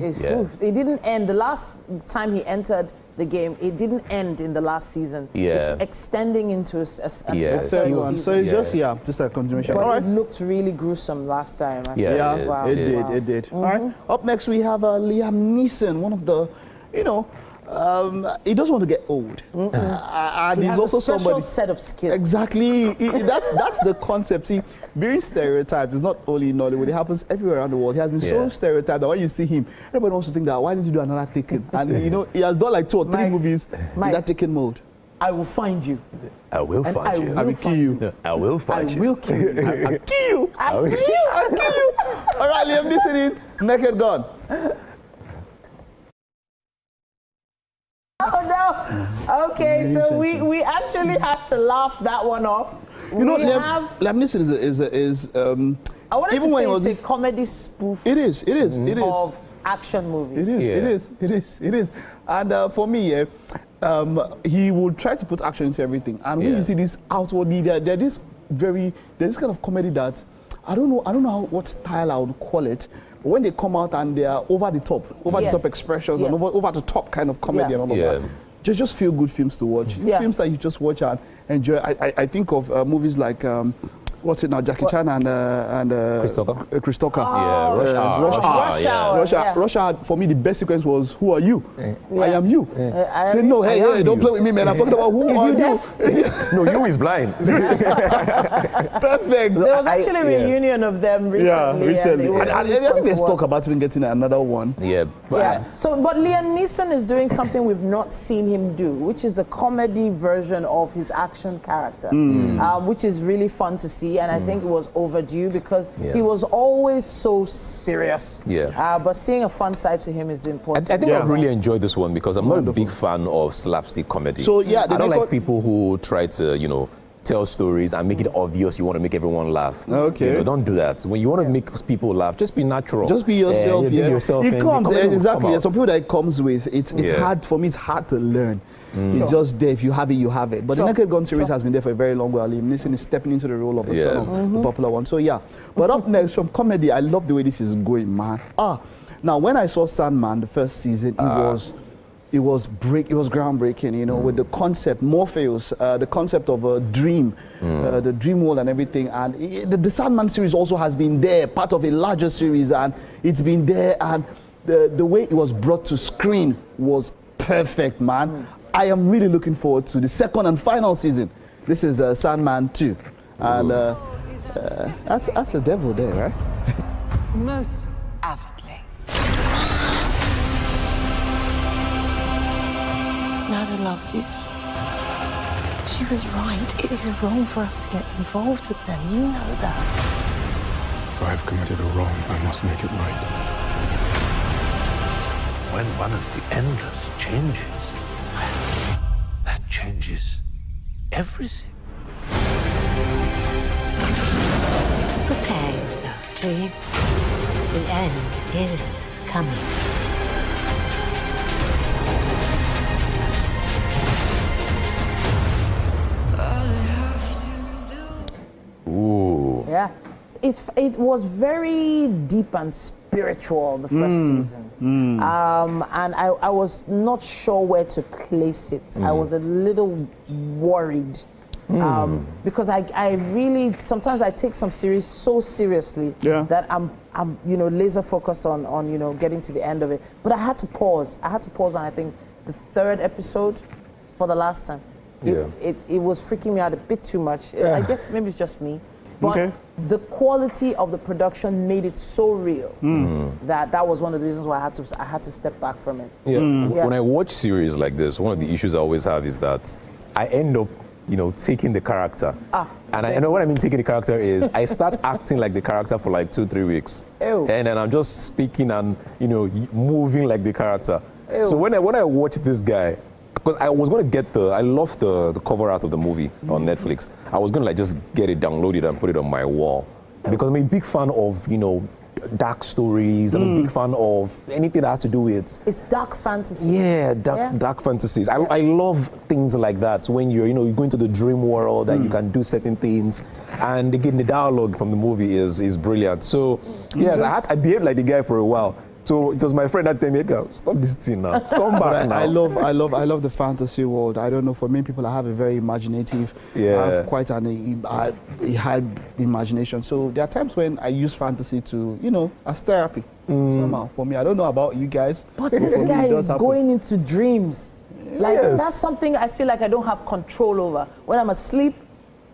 it didn't end. The last time he entered the game, it didn't end in the last season. Yeah. It's extending into a third one. So it's just a continuation. But All right. it looked really gruesome last time. Actually. Yeah, it did. All right. Up next we have Liam Neeson, one of the, he doesn't want to get old, and he's also somebody set of skills. Exactly, that's the concept. See, being stereotyped is not only in Nollywood; it happens everywhere around the world. He has been so stereotyped that when you see him, everybody wants to think that why didn't you do another Taken? And he has done like 2 or 3 movies in that Taken mode. I will find you. I will find you. I will kill you. I will find you. I will kill you. I'll kill you. I'll kill you. I'll kill you. All right, Liam Neeson in Naked Gun. Oh no! Okay, so we actually had to laugh that one off. Liam Neeson is I wanted even to when say it was it's a comedy spoof. It is. Of action movies. It is. And for me, he would try to put action into everything. And when you see this outwardly, there's this kind of comedy that I don't know what style I would call it. But when they come out and they are over the top expressions and over the top kind of comedy and all of that, just feel good films to watch. Films that you just watch and enjoy. I think of movies like what's it now? Jackie Chan and Chris Tucker. Rush Hour. For me, the best sequence was "Who are you? I am you." Say no, hey, don't play with me, man. I'm talking about who are you. No, you is blind. Perfect. There was actually a reunion of them recently. Yeah, recently. I think there's talk about even getting another one. But Liam Neeson is doing something we've not seen him do, which is the comedy version of his action character, which is really fun to see. And I think it was overdue because he was always so serious. But seeing a fun side to him is important. I think I've really enjoyed this one because I'm not a big fan of slapstick comedy. So I don't like people who try to, tell stories and make it obvious you want to make everyone laugh. Okay. Don't do that. When you want to make people laugh, just be natural. Just be yourself. Be yourself. It comes, exactly. There's some people that it comes with. It's hard, for me, it's hard to learn. It's just there. If you have it, you have it. But the Naked Gun series has been there for a very long while. Liam Neeson is stepping into the role of the son of the popular one. So But up next, from comedy, I love the way this is going, man. Now when I saw Sandman, the first season, it was groundbreaking, with the concept, Morpheus, the concept of a dream, the dream world and everything. And the Sandman series also has been there, part of a larger series, and it's been there. And the way it was brought to screen was perfect, man. I am really looking forward to the second and final season. This is Sandman 2. And that's the devil there, right? Most avidly. Nada loved you. She was right. It is wrong for us to get involved with them. You know that. If I have committed a wrong, I must make it right. When one of the endless changes, that changes everything. Prepare yourself, Dream. The end is coming. Ooh. Yeah. It was very deep and spiritual, the first season. And I was not sure where to place it. I was a little worried. Because I really, sometimes I take some series so seriously that I'm laser focused on getting to the end of it. But I had to pause. On, I think, the third episode for the last time. It was freaking me out a bit too much. I guess maybe it's just me. But the quality of the production made it so real that was one of the reasons why I had to step back from it. When I watch series like this, one of the issues I always have is that I end up taking the character. And I know what I mean taking the character is I start acting like the character for like 2-3 weeks. Ew. And then I'm just speaking and, moving like the character. Ew. So when I watch this guy, because I was going to I love the cover art of the movie on Netflix. I was going to just get it downloaded and put it on my wall. Because I'm a big fan of, dark stories. I'm a big fan of anything that has to do with... It's dark fantasy. Yeah, dark fantasies. I love things like that when you're go into the dream world and you can do certain things. And again, the dialogue from the movie is brilliant. So, yes, I behaved like the guy for a while. So it was my friend that told me, stop this thing now. Come back now. I love the fantasy world. I don't know, for many people, I have a very imaginative, I have quite a high imagination. So there are times when I use fantasy to, as therapy somehow. For me, I don't know about you guys. But this guy is going into dreams. Like, that's something I feel like I don't have control over. When I'm asleep,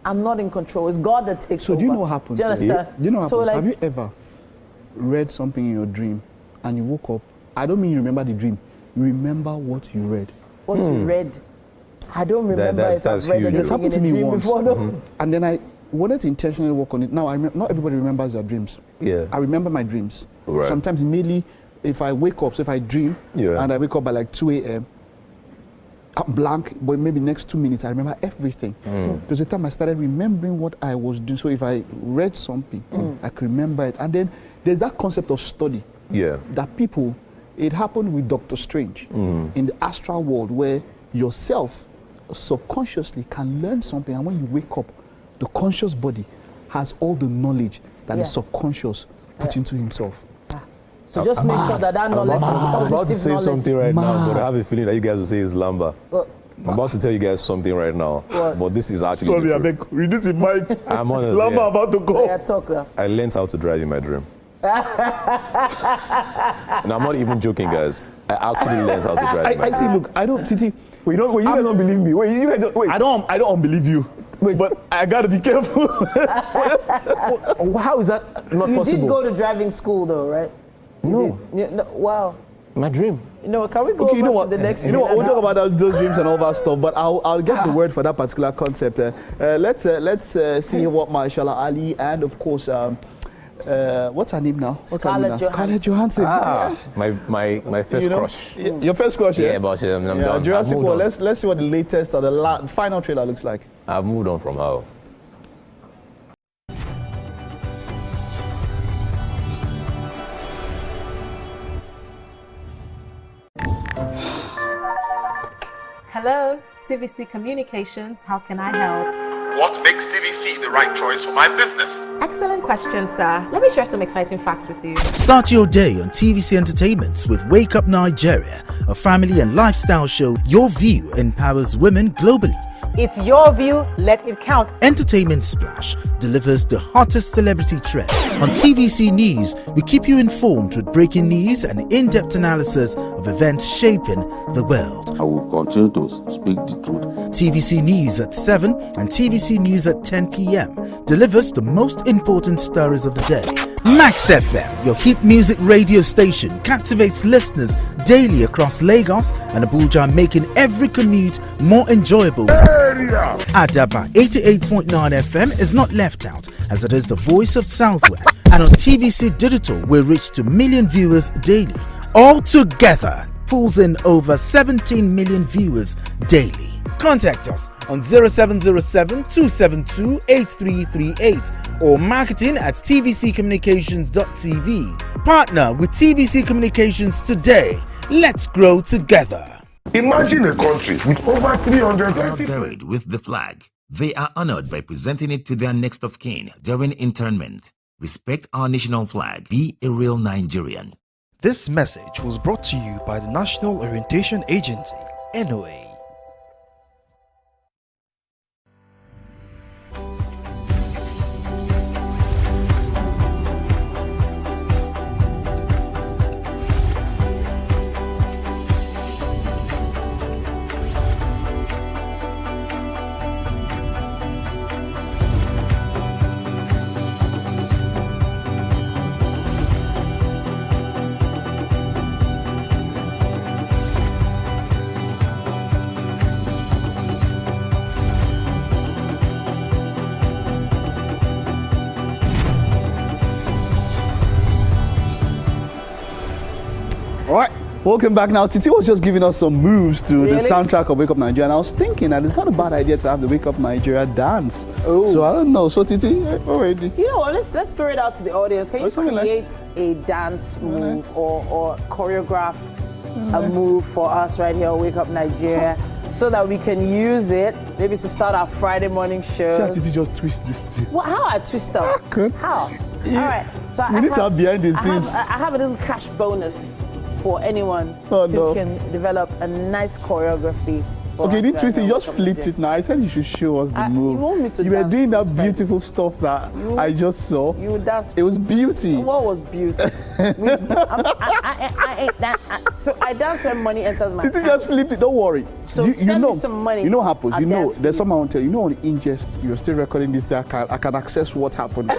I'm not in control. It's God that takes over. So do you know what happens? Do you understand? You know what happens? Have you ever read something in your dream and you woke up? I don't mean you remember the dream. You remember what you read. What you read? I don't remember if I've read anything happened in to a me dream once. before. And then I wanted to intentionally work on it. Now, not everybody remembers their dreams. Yeah. I remember my dreams. Right. Sometimes immediately, if I wake up, so if I dream and I wake up by like 2 a.m., I'm blank, but maybe next 2 minutes, I remember everything. There's a time I started remembering what I was doing. So if I read something, I could remember it. And then there's that concept of study. That people, it happened with Dr. Strange in the astral world, where yourself subconsciously can learn something, and when you wake up, the conscious body has all the knowledge that the subconscious put into himself. So just make sure that knowledge is positive. I'm about to say something right now, but I have a feeling that you guys will say it's Lamba. I'm about to tell you guys something right now, but this is actually sorry, I beg, reduce the mic. I'm honest. Lamba about to go. Yeah, talk now. I learned how to drive in my dream. And I'm not even joking, guys. I actually learned how to drive. I see. Look, I don't. Titi, you guys don't believe me. Wait, you guys don't. Wait. I don't believe you. Wait, but I gotta be careful. How is that not possible? You did go to driving school, though, right? No. Wow. My dream. Can we go over to the next? You know what? We'll talk about those dreams and all that stuff. But I'll get the word for that particular concept. Let's see what Mahershala Ali and of course. What's her name now? Scarlett Johansson. My first crush. Your first crush, yeah? Yeah, but I'm done. Jurassic World. Let's see what the latest or the final trailer looks like. I've moved on from her. Hello, TVC Communications. How can I help? What makes TVC the right choice for my business? Excellent question, sir. Let me share some exciting facts with you. Start your day on TVC Entertainment with Wake Up Nigeria, a family and lifestyle show. Your view empowers women globally. It's your view, let it count. Entertainment Splash delivers the hottest celebrity trends. On TVC News, we keep you informed with breaking news and in-depth analysis of events shaping the world. I will continue to speak the truth. TVC News at 7 and TVC News at 10 p.m. delivers the most important stories of the day. Max FM, your hit music radio station, captivates listeners daily across Lagos and Abuja, making every commute more enjoyable. Adaba 88.9 FM is not left out, as it is the voice of Southwest. And on TVC Digital, we reach to million viewers daily. All together, pulls in over 17 million viewers daily. Contact us on 0707 272 8338 or marketing at tvccommunications.tv. Partner with TVC Communications today. Let's grow together. Imagine a country with over 320 buried with the flag. They are honored by presenting it to their next of kin during internment. Respect our national flag. Be a real Nigerian. This message was brought to you by the National Orientation Agency, NOA. Welcome back. Now, Titi was just giving us some moves to the soundtrack of Wake Up Nigeria, and I was thinking that it's not a bad idea to have the Wake Up Nigeria dance. Oh. So I don't know. So Titi, already. You know what? Let's throw it out to the audience. Can you create a dance move or choreograph a move for us right here on Wake Up Nigeria, so that we can use it maybe to start our Friday morning show? Sure, Titi just twist this thing. Well, how I twist up? How? Yeah. All right. So we need to have behind the scenes. I have a little cash bonus for anyone who can develop a nice choreography. Okay, you didn't twist it, you just flipped it now. I said you should show us the move. You want me to You were doing that beautiful stuff that I just saw. You dance. It was beauty. What was beauty? I ain't that. So I dance when money enters my Titi account. just flipped it, don't worry. So send me some money. You know what happens? I'll You know, dance there's for someone will tell you, on ingest, you're still recording this day, I can access what happened.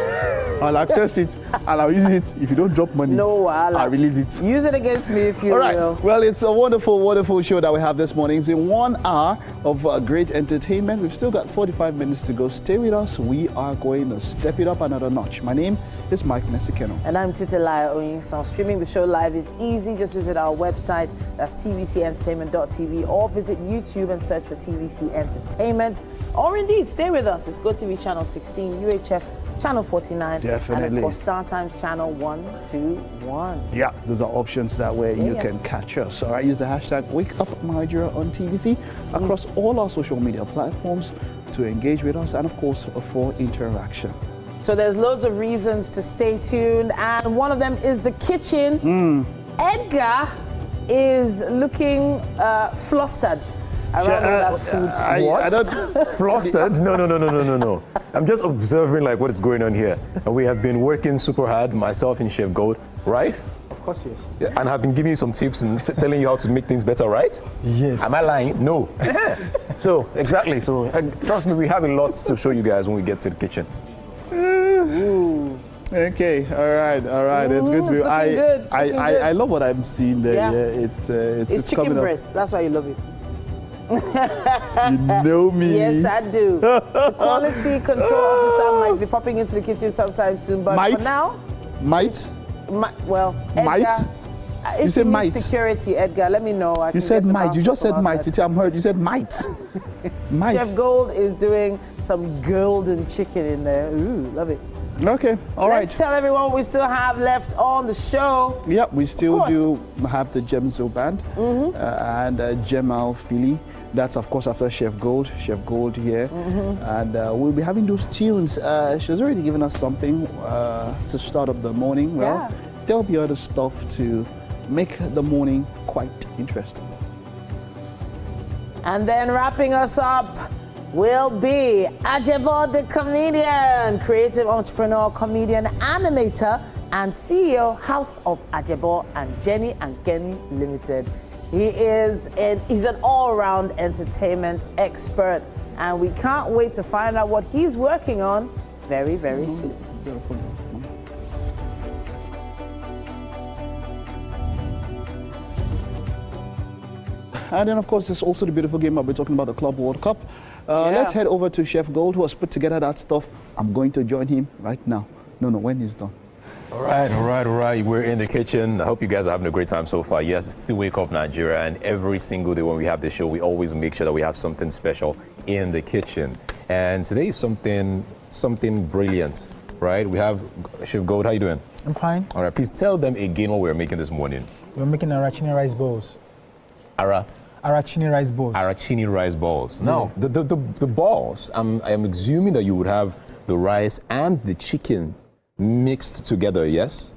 I'll access it and I'll use it. If you don't drop money, I'll release it. Use it against me if you All right. will. Well, it's a wonderful, wonderful show that we have this morning. It's been 1 hour of great entertainment. We've still got 45 minutes to go. Stay with us. We are going to step it up another notch. My name is Mike Nesikeno. And I'm Titilaya Oyinson. Streaming the show live is easy. Just visit our website. That's tvcentertainment.tv, or visit YouTube and search for TVC Entertainment. Or indeed, stay with us. It's GOTV Channel 16, UHF Channel 49. Definitely. And of course, StarTimes Channel 121. Yeah, those are options that way you can catch us. All right, use the hashtag #WakeUpNigeria on TVC across all our social media platforms to engage with us and, of course, for interaction. So there's loads of reasons to stay tuned, and one of them is the kitchen. Edgar is looking flustered around that food. I don't flustered? No. I'm just observing like what is going on here. And we have been working super hard, myself and Chef Gold, right? Of course, yes. Yeah, and I've been giving you some tips and telling you how to make things better, right? Yes. Am I lying? No. So, exactly. So, trust me, we have a lot to show you guys when we get to the kitchen. Okay, all right. It's good to be. I love what I'm seeing there. Yeah, it's chicken coming breast. up. That's why you love it. You know me. Yes, I do. The quality control officer might be popping into the kitchen sometime soon, but for now, Edgar, you said might. Security, Edgar. Let me know. You said might. You just said might. I'm heard. You said might. Might. Chef Gold is doing some golden chicken in there. Ooh, love it. Okay, all right. Let's tell everyone what we still have left on the show. Yep, we still do have the Gemzo Band and Jemal Philly. That's, of course, after Chef Gold here. And we'll be having those tunes. She's already given us something to start up the morning. Well, there'll be other stuff to make the morning quite interesting. And then wrapping us up will be Ajebo the comedian, creative entrepreneur, comedian, animator, and CEO, House of Ajebo and Jenny and Kenny Limited. He's an all-round entertainment expert, and we can't wait to find out what he's working on very, very soon. And then, of course, there's also the beautiful game that we're talking about, the Club World Cup. Let's head over to Chef Gold, who has put together that stuff. I'm going to join him right now. No, when he's done. All right. We're in the kitchen. I hope you guys are having a great time so far. Yes, it's the Wake Up Nigeria, and every single day when we have this show, we always make sure that we have something special in the kitchen. And today is something brilliant, right? We have Chef Gold. How you doing? I'm fine. All right, please tell them again what we're making this morning. We're making arachide rice balls. Arancini rice balls. Arancini rice balls. Now, the balls, I'm assuming that you would have the rice and the chicken mixed together, yes?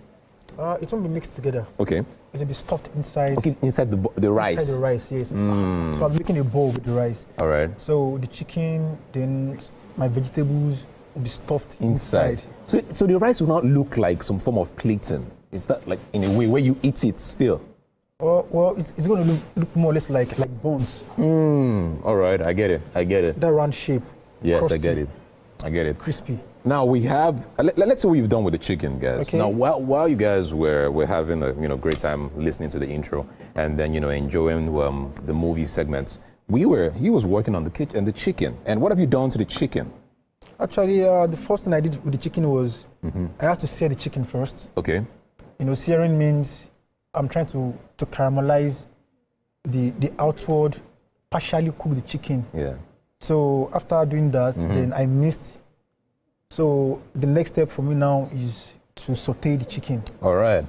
It won't be mixed together. Okay. It will be stuffed inside. Okay, inside the rice. Inside the rice, yes. So I'm making a bowl with the rice. All right. So the chicken, then my vegetables will be stuffed inside. So the rice will not look like some form of plating. Is that like in a way where you eat it still? Well, it's going to look more or less like bones. All right, I get it. That round shape. Yes, crusty. I get it. Crispy. Now we have. Let's see what you've done with the chicken, guys. Okay. Now, while you guys were having a great time listening to the intro and then enjoying the movie segments, he was working on the chicken. And what have you done to the chicken? Actually, the first thing I did with the chicken was I had to sear the chicken first. Okay. Searing means I'm trying to caramelize the outward, partially cook the chicken. Yeah. So after doing that, then I mixed. So the next step for me now is to saute the chicken. All right.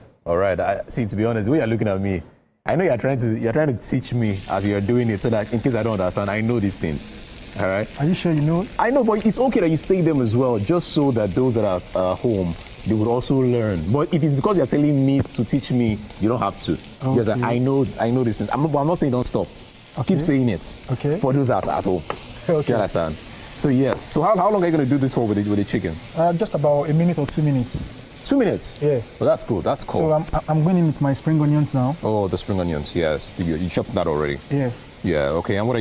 See, to be honest, the way you're looking at me, I know you're trying to teach me as you're doing it, so that in case I don't understand, I know these things. All right. Are you sure you know? I know, but it's okay that you say them as well, just so that those that are at home, they would also learn. But if it's because you're telling me to teach me, you don't have to. Okay. Because I know these things. I'm not saying don't stop. Okay. Keep saying it. Okay. For those at home. Okay. You understand? So yes. So how long are you going to do this for with the chicken? Just about a minute or 2 minutes. 2 minutes? Yeah. Well, that's cool. That's cool. So I'm going in with my spring onions now. Oh, the spring onions. Yes. You chopped that already. Yeah. Yeah. Okay. And what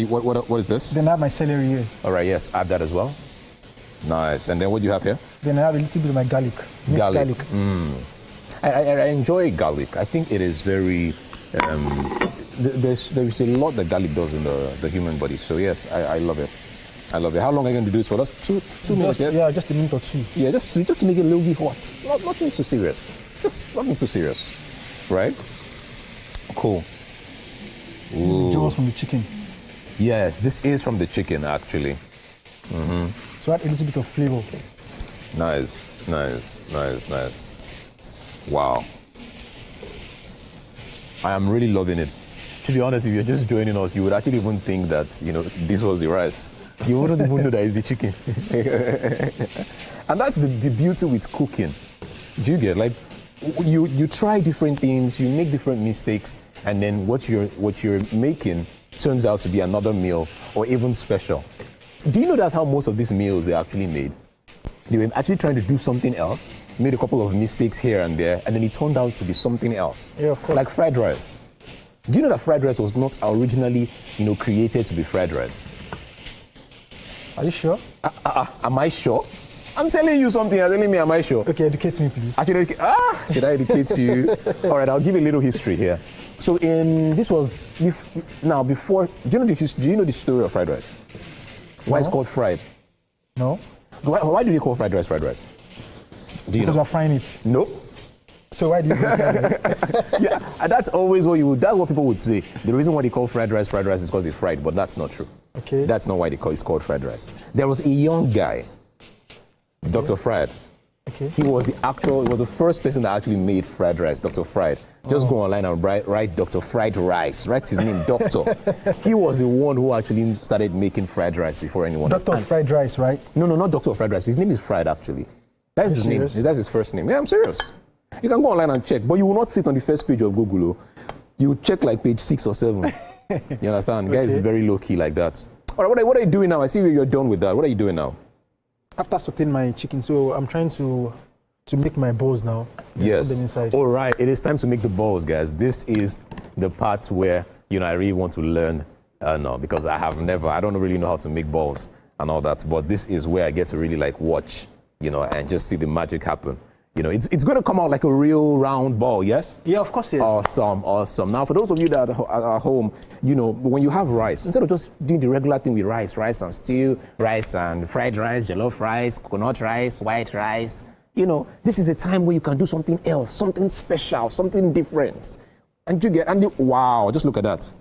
is this? Then I have my celery here. All right. Yes. Add that as well. Nice. And then what do you have here? Then I have a little bit of my garlic. Garlic. I enjoy garlic. I think it is very. There's a lot that garlic does in the human body. So yes, I love it. How long are you going to do this for? Just two minutes, yes? Yeah, just a minute or two. Yeah, just to make it a little bit hot. Nothing too serious. Just nothing too serious. Right? Cool. Ooh. This is from the chicken. Yes, this is from the chicken, actually. So add a little bit of flavor. Nice. Wow. I am really loving it. To be honest, if you're just joining us, you would actually even think that, this was the rice. You wouldn't even know that it's the chicken. And that's the beauty with cooking. Do you get, like, you try different things, you make different mistakes, and then what you're making turns out to be another meal or even special. Do you know that's how most of these meals were actually made? They were actually trying to do something else, made a couple of mistakes here and there, and then it turned out to be something else. Yeah, of course. Like fried rice. Do you know that fried rice was not originally, created to be fried rice? Are you sure? Am I sure? I'm telling you something. You're telling me, am I sure? Okay, educate me, please. Actually, should I educate you? All right, I'll give you a little history here. So, before. Do you know the story of fried rice? Why it's called fried? No. Why do they call fried rice fried rice? Do you know? Because we're frying it. No. So why do you call fried rice? Yeah, and that's always that's what people would say. The reason why they call fried rice is because it's fried, but that's not true. Okay. That's not why it's called fried rice. There was a young guy, Dr. Fried. Okay. He was the first person that actually made fried rice, Dr. Fried. Just go online and write Dr. Fried Rice. Write his name, Doctor. He was the one who actually started making fried rice before anyone else. Dr. Fried Rice, right? No, not Dr. Fried Rice. His name is Fried, actually. That's his name. That's his first name. Yeah, I'm serious. You can go online and check, but you will not sit on the first page of Google. You will check like page 6 or 7. You understand? Okay. Guy is very low-key like that. All right, what are you doing now? I see you're done with that. What are you doing now? After sauteing my chicken, so I'm trying to make my balls now. Yes. Put them inside. All right, it is time to make the balls, guys. This is the part where, I really want to learn now, because I don't really know how to make balls and all that, but this is where I get to really watch, and just see the magic happen. It's going to come out like a real round ball, yes? Yeah, of course, yes. Awesome. Now, for those of you that are at home, when you have rice, instead of just doing the regular thing with rice and stew, rice and fried rice, jollof rice, coconut rice, white rice, this is a time where you can do something else, something special, something different. Wow, just look at that.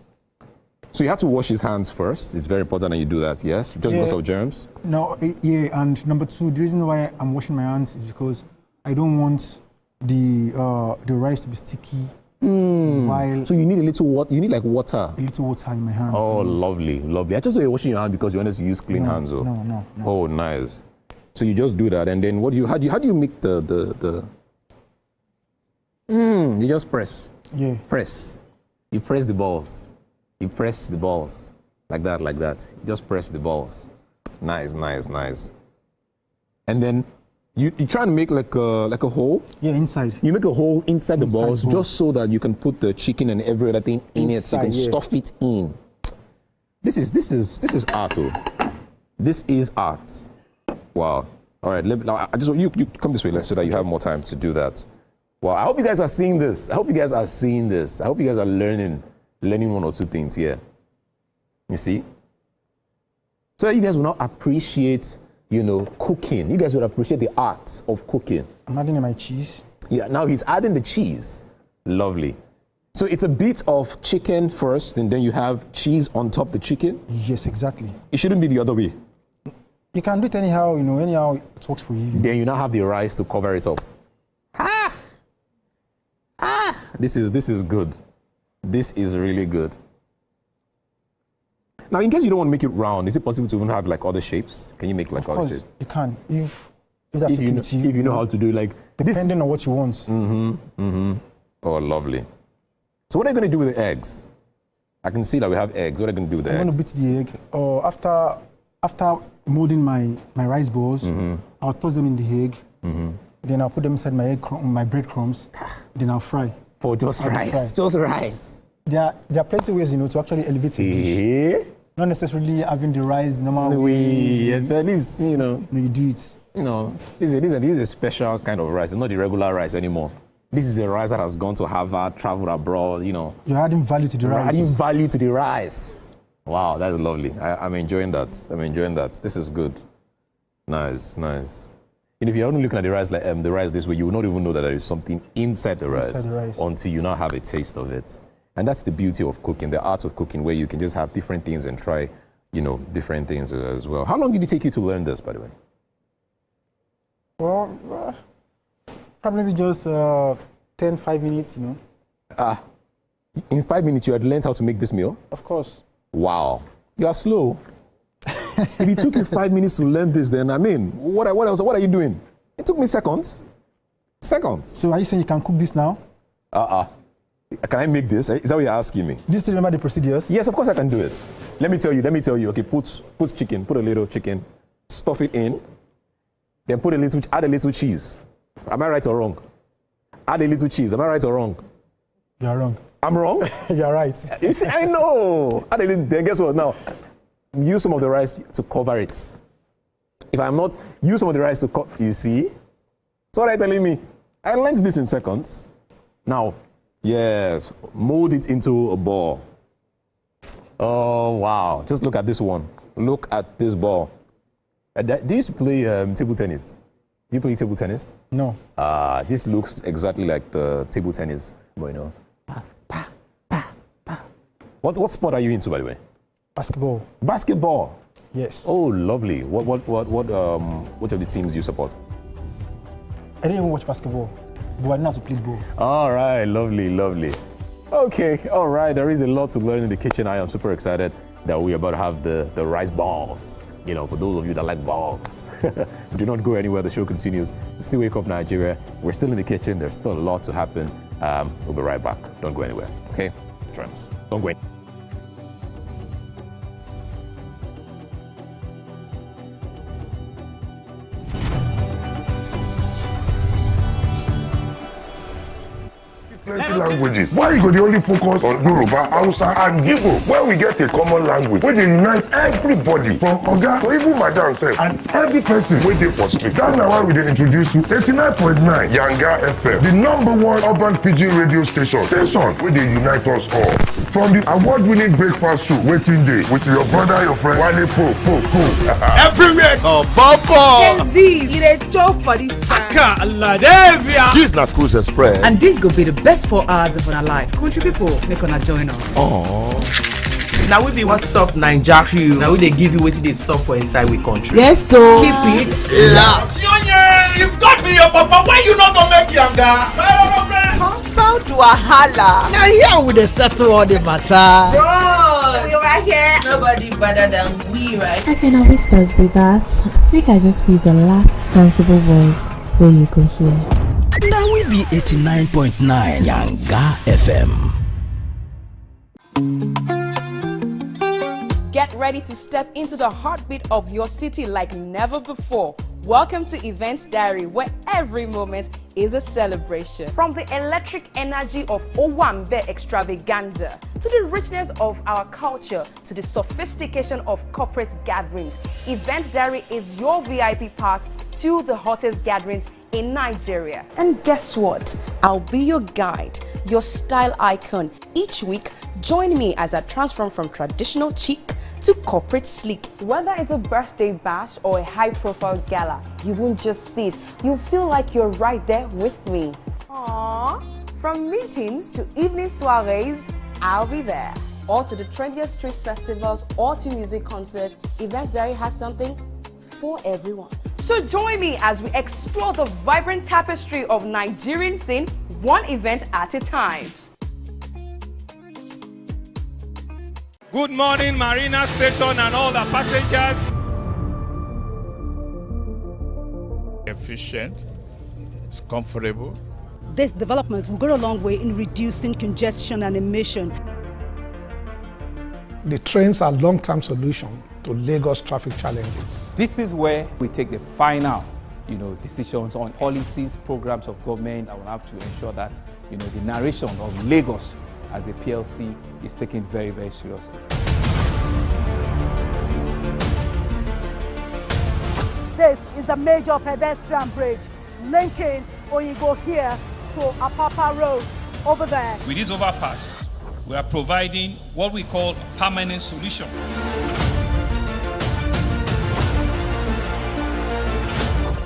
So you have to wash his hands first. It's very important that you do that, yes? Just because of germs? No, yeah, and number 2, the reason why I'm washing my hands is because I don't want the rice to be sticky So you need a little water. You need like water. A little water in my hands. Oh, lovely, lovely. I just thought you were washing your hands because you wanted to use clean hands. Oh. No. Oh, nice. So you just do that, and then how do you make the? You just press. Yeah. Press. You press the balls. You press the balls like that. You just press the balls. Nice. And then you try to make like a hole. Yeah, inside. You make a hole inside the balls just so that you can put the chicken and every other thing in it, so you can stuff it in. This is art. Oh. This is art. Wow. All right. I just want you come this way so that you have more time to do that. Wow. I hope you guys are seeing this. I hope you guys are learning one or two things here. You see? So that you guys will not appreciate, cooking. You guys will appreciate the art of cooking. I'm adding in my cheese. Yeah, now he's adding the cheese. Lovely. So it's a bit of chicken first, and then you have cheese on top of the chicken? Yes, exactly. It shouldn't be the other way. You can do it anyhow, anyhow it works for you. Then you now have the rice to cover it up. This is good. This is really good. Now, in case you don't want to make it round, is it possible to even have like other shapes? Can you make like other shapes? You can. If you know how to do like depending on what you want. Oh, lovely. So what are you going to do with the eggs? I can see that we have eggs. What are you going to do with the eggs? I'm going to beat the egg. After molding my rice balls, I'll toss them in the egg. Then I'll put them inside my breadcrumbs. Then I'll fry. For just rice? Just rice? There are plenty of ways, to actually elevate a dish. Not necessarily having the rice normal way. Yes, at least, No, you do it. This is a special kind of rice. It's not the regular rice anymore. This is the rice that has gone to Harvard, traveled abroad, You're adding value to the rice. Adding value to the rice. Wow, that's lovely. I'm enjoying that. This is good. Nice. And if you're only looking at the rice like the rice this way, you will not even know that there is something inside the rice until you now have a taste of it. And that's the beauty of cooking, the art of cooking, where you can just have different things and try, different things as well. How long did it take you to learn this, by the way? Well, probably just 5 minutes, In 5 minutes, you had learned how to make this meal? Of course. Wow. You are slow. If it took you 5 minutes to learn this, then what else? What are you doing? It took me seconds. So are you saying you can cook this now? Can I make this? Is that what you're asking me? Do you still remember the procedures? Yes, of course I can do it. Let me tell you. Okay, put chicken, put a little chicken, stuff it in, then add a little cheese. Am I right or wrong? Add a little cheese. Am I right or wrong? You're wrong. I'm wrong? You're right. You see, I know. Then guess what? Now, use some of the rice to cover it. If I'm not, use some of the rice to cover. You see? So what are you telling me? I learned this in seconds. Now, yes, mold it into a ball. Oh, wow. Just look at this one. Look at this ball. Do you used to play table tennis? Do you play table tennis? No. This looks exactly like the table tennis, but What sport are you into, by the way? Basketball. Basketball? Yes. Oh, lovely. What of the teams do you support? I didn't even watch basketball, but I know how to play ball. All right, lovely. Okay, all right. There is a lot to learn in the kitchen. I am super excited that we're about to have the rice balls. For those of you that like balls. Do not go anywhere. The show continues. It's still Wake Up Nigeria. We're still in the kitchen. There's still a lot to happen. We'll be right back. Don't go anywhere. Okay? Join us. Don't go anywhere. Plenty languages. Why you go dey only focus on Yoruba, Hausa and Igbo when we get a common language wey dey unite everybody from oga to even madam sef and every person wey dey for street. That na why we dey introduce you 89.9 Yanga FM, the #1 urban pidgin radio station wey dey unite us all. From the award-winning breakfast show Wetin Dey with your brother, your friend Wale Po. Everywhere. So Bobo. Gen Z, you dey chop for this side. This na Cruise Express. And this go be the best 4 hours of our life. Country people, make una join us. Now we be What's Up Naija crew. Now we dey give you wetin dey sup for inside we country. Yes, so keep it locked. You've got me your papa. Why you not gonna make Yanga? How proud wahala. Now here we dey settle all the matter. Bro, we right here. Nobody better than we, right? I can always best be that. Make I just be the last sensible voice where you go hear. Now we be 89.9 Yanga FM. Get ready to step into the heartbeat of your city like never before. Welcome to Events Diary, where every moment is a celebration. From the electric energy of Owambe extravaganza, to the richness of our culture, to the sophistication of corporate gatherings, Events Diary is your VIP pass to the hottest gatherings in Nigeria. And guess what? I'll be your guide, your style icon. Each week, join me as I transform from traditional chic to corporate sleek. Whether it's a birthday bash or a high-profile gala, you won't just see it. You'll feel like you're right there with me. Aww. From meetings to evening soirees, I'll be there. Or to the trendiest street festivals or to music concerts, Events Diary has something for everyone. So join me as we explore the vibrant tapestry of Nigerian scene, one event at a time. Good morning, Marina Station and all the passengers. Efficient, it's comfortable. This development will go a long way in reducing congestion and emission. The trains are a long-term solution to Lagos traffic challenges. This is where we take the final, decisions on policies, programs of government. I will have to ensure that, the narration of Lagos as a PLC is taken very, very seriously. This is a major pedestrian bridge linking Oyinbo here to Apapa Road over there. With this overpass, we are providing what we call a permanent solution.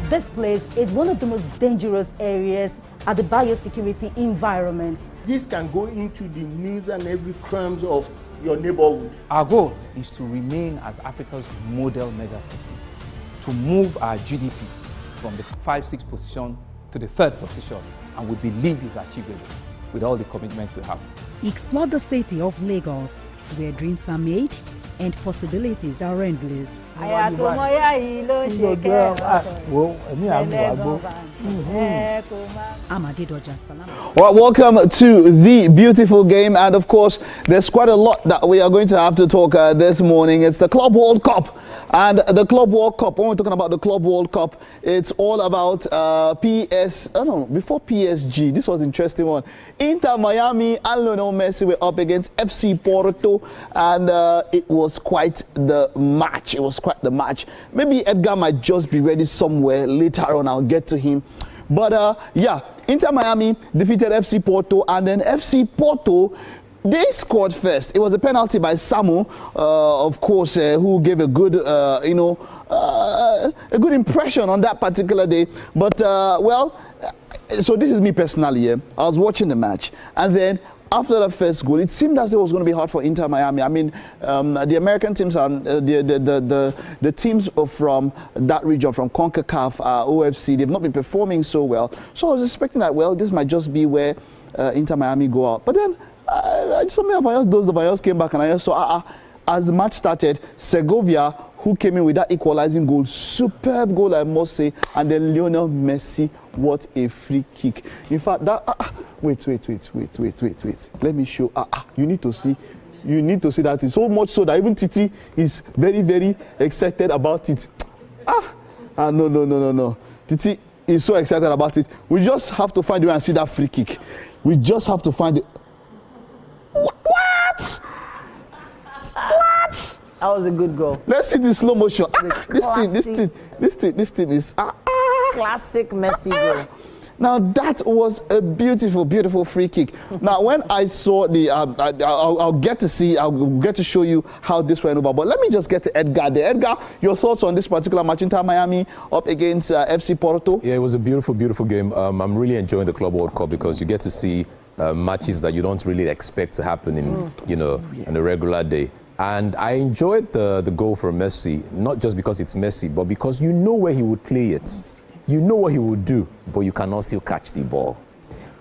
This place is one of the most dangerous areas at the biosecurity environment. This can go into the news and every crimes of your neighborhood. Our goal is to remain as Africa's model megacity, to move our GDP from the 5-6 position to the 3rd position, and we believe is achievable with all the commitments we have. Explore the city of Lagos, where dreams are made and possibilities are endless. Well, welcome to the beautiful game, and of course there's quite a lot that we are going to have to talk this morning. It's the Club World Cup, and the Club World Cup, when we're talking about the Club World Cup, it's all about before PSG. This was an interesting one. Inter Miami and Lionel Messi were up against FC Porto, and it was quite the match. Maybe Edgar might just be ready somewhere later on. I'll get to him. But yeah, Inter Miami defeated FC Porto, and then FC Porto, they scored first. It was a penalty by Samu, of course, who gave a good, a good impression on that particular day. But so this is me personally. Yeah, I was watching the match, and then after the first goal, it seemed as though it was going to be hard for Inter Miami. I mean, the American teams and the teams from that region, from CONCACAF, OFC, they've not been performing so well. So I was expecting that, well, this might just be where Inter Miami go out. But then, those of us came back, and I just saw, as the match started, Segovia, who came in with that equalizing goal, superb goal, I must say, and then Lionel Messi, what a free kick. In fact, that wait. Let me show. You need to see that. It's so much so that even Titi is very, very excited about it. No. Titi is so excited about it. We just have to find it and see that free kick. We just have to find it. What? That was a good goal. Let's see the slow motion. This thing is classic Messi goal. Now that was a beautiful, beautiful free kick. Now when I saw the, I'll get to show you how this went over. But let me just get to Edgar there. Edgar, your thoughts on this particular match, Inter Miami up against FC Porto? Yeah, it was a beautiful, beautiful game. I'm really enjoying the Club World Cup because you get to see matches that you don't really expect to happen in, on a regular day. And I enjoyed the goal from Messi, not just because it's Messi, but because you know where he would play it. You know what he would do, but you cannot still catch the ball.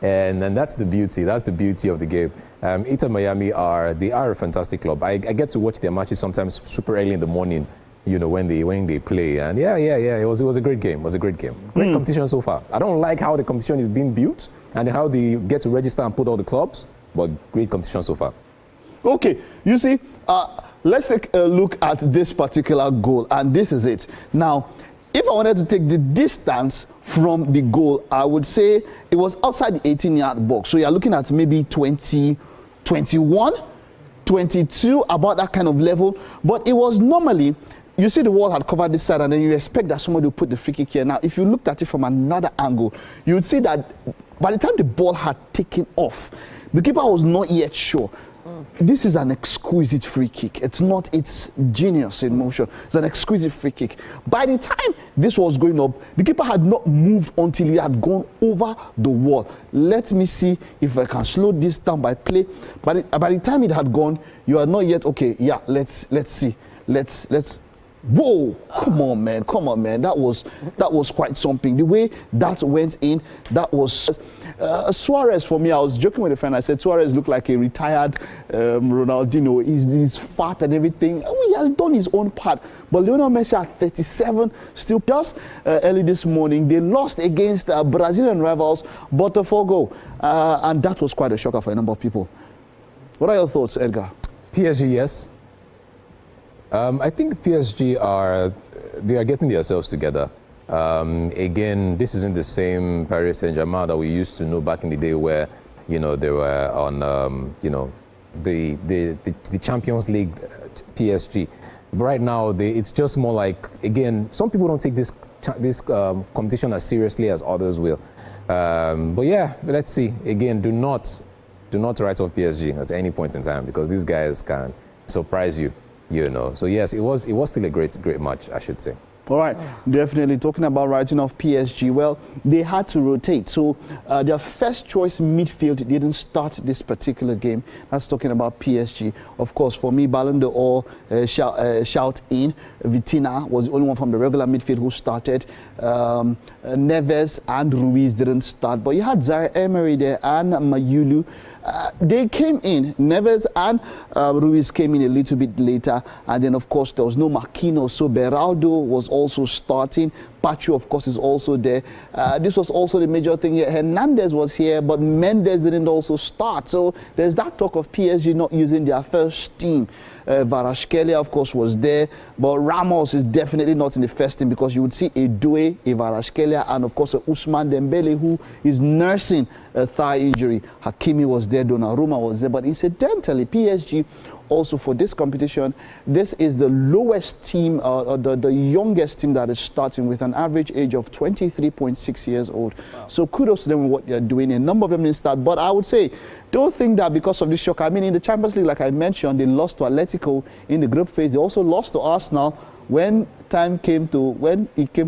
And that's the beauty. That's the beauty of the game. Inter Miami are a fantastic club. I get to watch their matches sometimes super early in the morning, you know, when they play. And yeah. It was a great game. It was a great game. Great competition so far. I don't like how the competition is being built and how they get to register and put all the clubs, but great competition so far. Okay, you see, let's take a look at this particular goal, and this is it. Now, if I wanted to take the distance from the goal, I would say it was outside the 18-yard box. So you're looking at maybe 20, 21, 22, about that kind of level. But it was normally, you see the wall had covered this side, and then you expect that somebody would put the free kick here. Now, if you looked at it from another angle, you would see that by the time the ball had taken off, the keeper was not yet sure. This is an exquisite free kick. It's not, it's genius in motion. It's an exquisite free kick. By the time this was going up, the keeper had not moved until he had gone over the wall. Let me see if I can slow this down by play. By the time it had gone, you are not yet, okay, yeah, let's see. Let's whoa, come on man, that was quite something. The way that went in, that was Suarez. For me, I was joking with a friend, I said Suarez looked like a retired Ronaldinho. He's fat and everything. He has done his own part, but Lionel Messi at 37 still. Just early this morning they lost against Brazilian rivals Botafogo, and that was quite a shocker for a number of people. What are your thoughts, Edgar? PSG, yes. I think PSG are getting themselves together. Again, this isn't the same Paris Saint-Germain that we used to know back in the day, where they were on the Champions League PSG. But right now, it's just more like, again, some people don't take this competition as seriously as others will. But yeah, let's see. Again, do not write off PSG at any point in time, because these guys can surprise you. So yes, it was still a great match, I should say. All right, definitely. Talking about writing off PSG, well, they had to rotate. So their first choice midfield didn't start this particular game. That's talking about PSG. Of course, for me, Ballon d'Or shout in. Vitinha was the only one from the regular midfield who started. Neves and Ruiz didn't start, but you had Zaire Emery there and Mayulu. They came in. Neves and Ruiz came in a little bit later, and then of course there was no Marquinhos, so Beraldo was also starting. Pacho, of course, is also there. This was also the major thing here. Hernandez was here, but Mendes didn't also start. So there's that talk of PSG not using their first team. Kvaratskhelia, of course, was there, but Ramos is definitely not in the first team, because you would see a Doué, a Kvaratskhelia, and of course a Ousmane Dembele, who is nursing a thigh injury. Hakimi was there, Donnarumma was there, but incidentally, PSG also for this competition, this is the lowest team, the youngest team that is starting, with an average age of 23.6 years old. Wow. So kudos to them with what they're doing. A number of them didn't start, but I would say, don't think that because of this shock. I mean, in the Champions League, like I mentioned, they lost to Atletico in the group phase. They also lost to Arsenal. When it came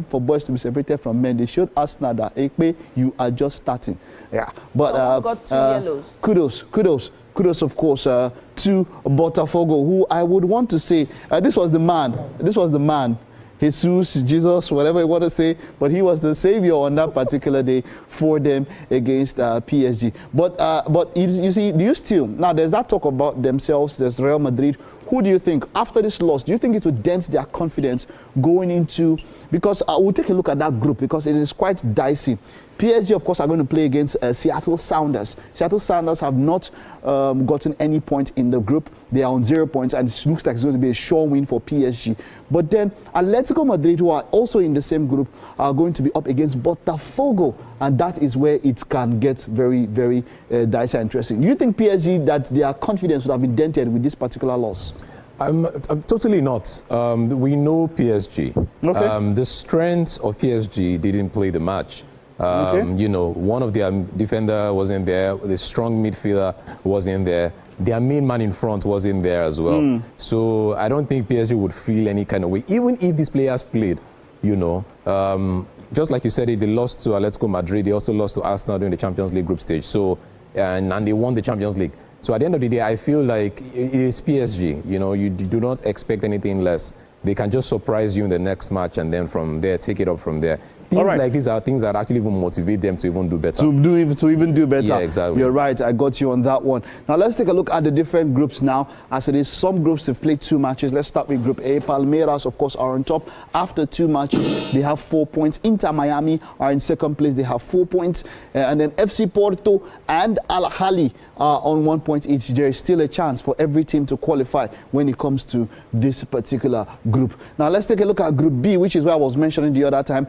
for boys to be separated from men, they showed Arsenal that, hey, you are just starting. Yeah, but got 2 yellows. Kudos, of course, to Botafogo, who I would want to say, this was the man, Jesus, Jesus, whatever you want to say, but he was the savior on that particular day for them against PSG. But you see, now there's that talk about themselves, there's Real Madrid. Who do you think, after this loss, do you think it would dent their confidence going into, because we'll take a look at that group, because it is quite dicey. PSG, of course, are going to play against Seattle Sounders. Seattle Sounders have not gotten any point in the group. They are on 0 points, and it looks like it's going to be a sure win for PSG. But then Atletico Madrid, who are also in the same group, are going to be up against Botafogo, and that is where it can get very, very dicey and interesting. Do you think PSG, that their confidence would have been dented with this particular loss? I'm totally not. We know PSG. Okay. The strength of PSG didn't play the match. One of their defender wasn't there. The strong midfielder wasn't there. Their main man in front wasn't there as well. So I don't think PSG would feel any kind of way, even if these players played. Just like you said, they lost to Atletico Madrid. They also lost to Arsenal during the Champions League group stage. So and they won the Champions League. So at the end of the day, I feel like it is PSG. You do not expect anything less. They can just surprise you in the next match, and then from there, take it up from there. Things like these are things that actually even motivate them to even do better. To even do better. Yeah, exactly. You're right. I got you on that one. Now let's take a look at the different groups now. As it is, some groups have played 2 matches. Let's start with Group A. Palmeiras, of course, are on top after 2 matches. They have 4 points. Inter Miami are in second place. They have 4 points. And then FC Porto and Al Ahly are on 1 point each. There is still a chance for every team to qualify when it comes to this particular group. Now let's take a look at Group B, which is where I was mentioning the other time.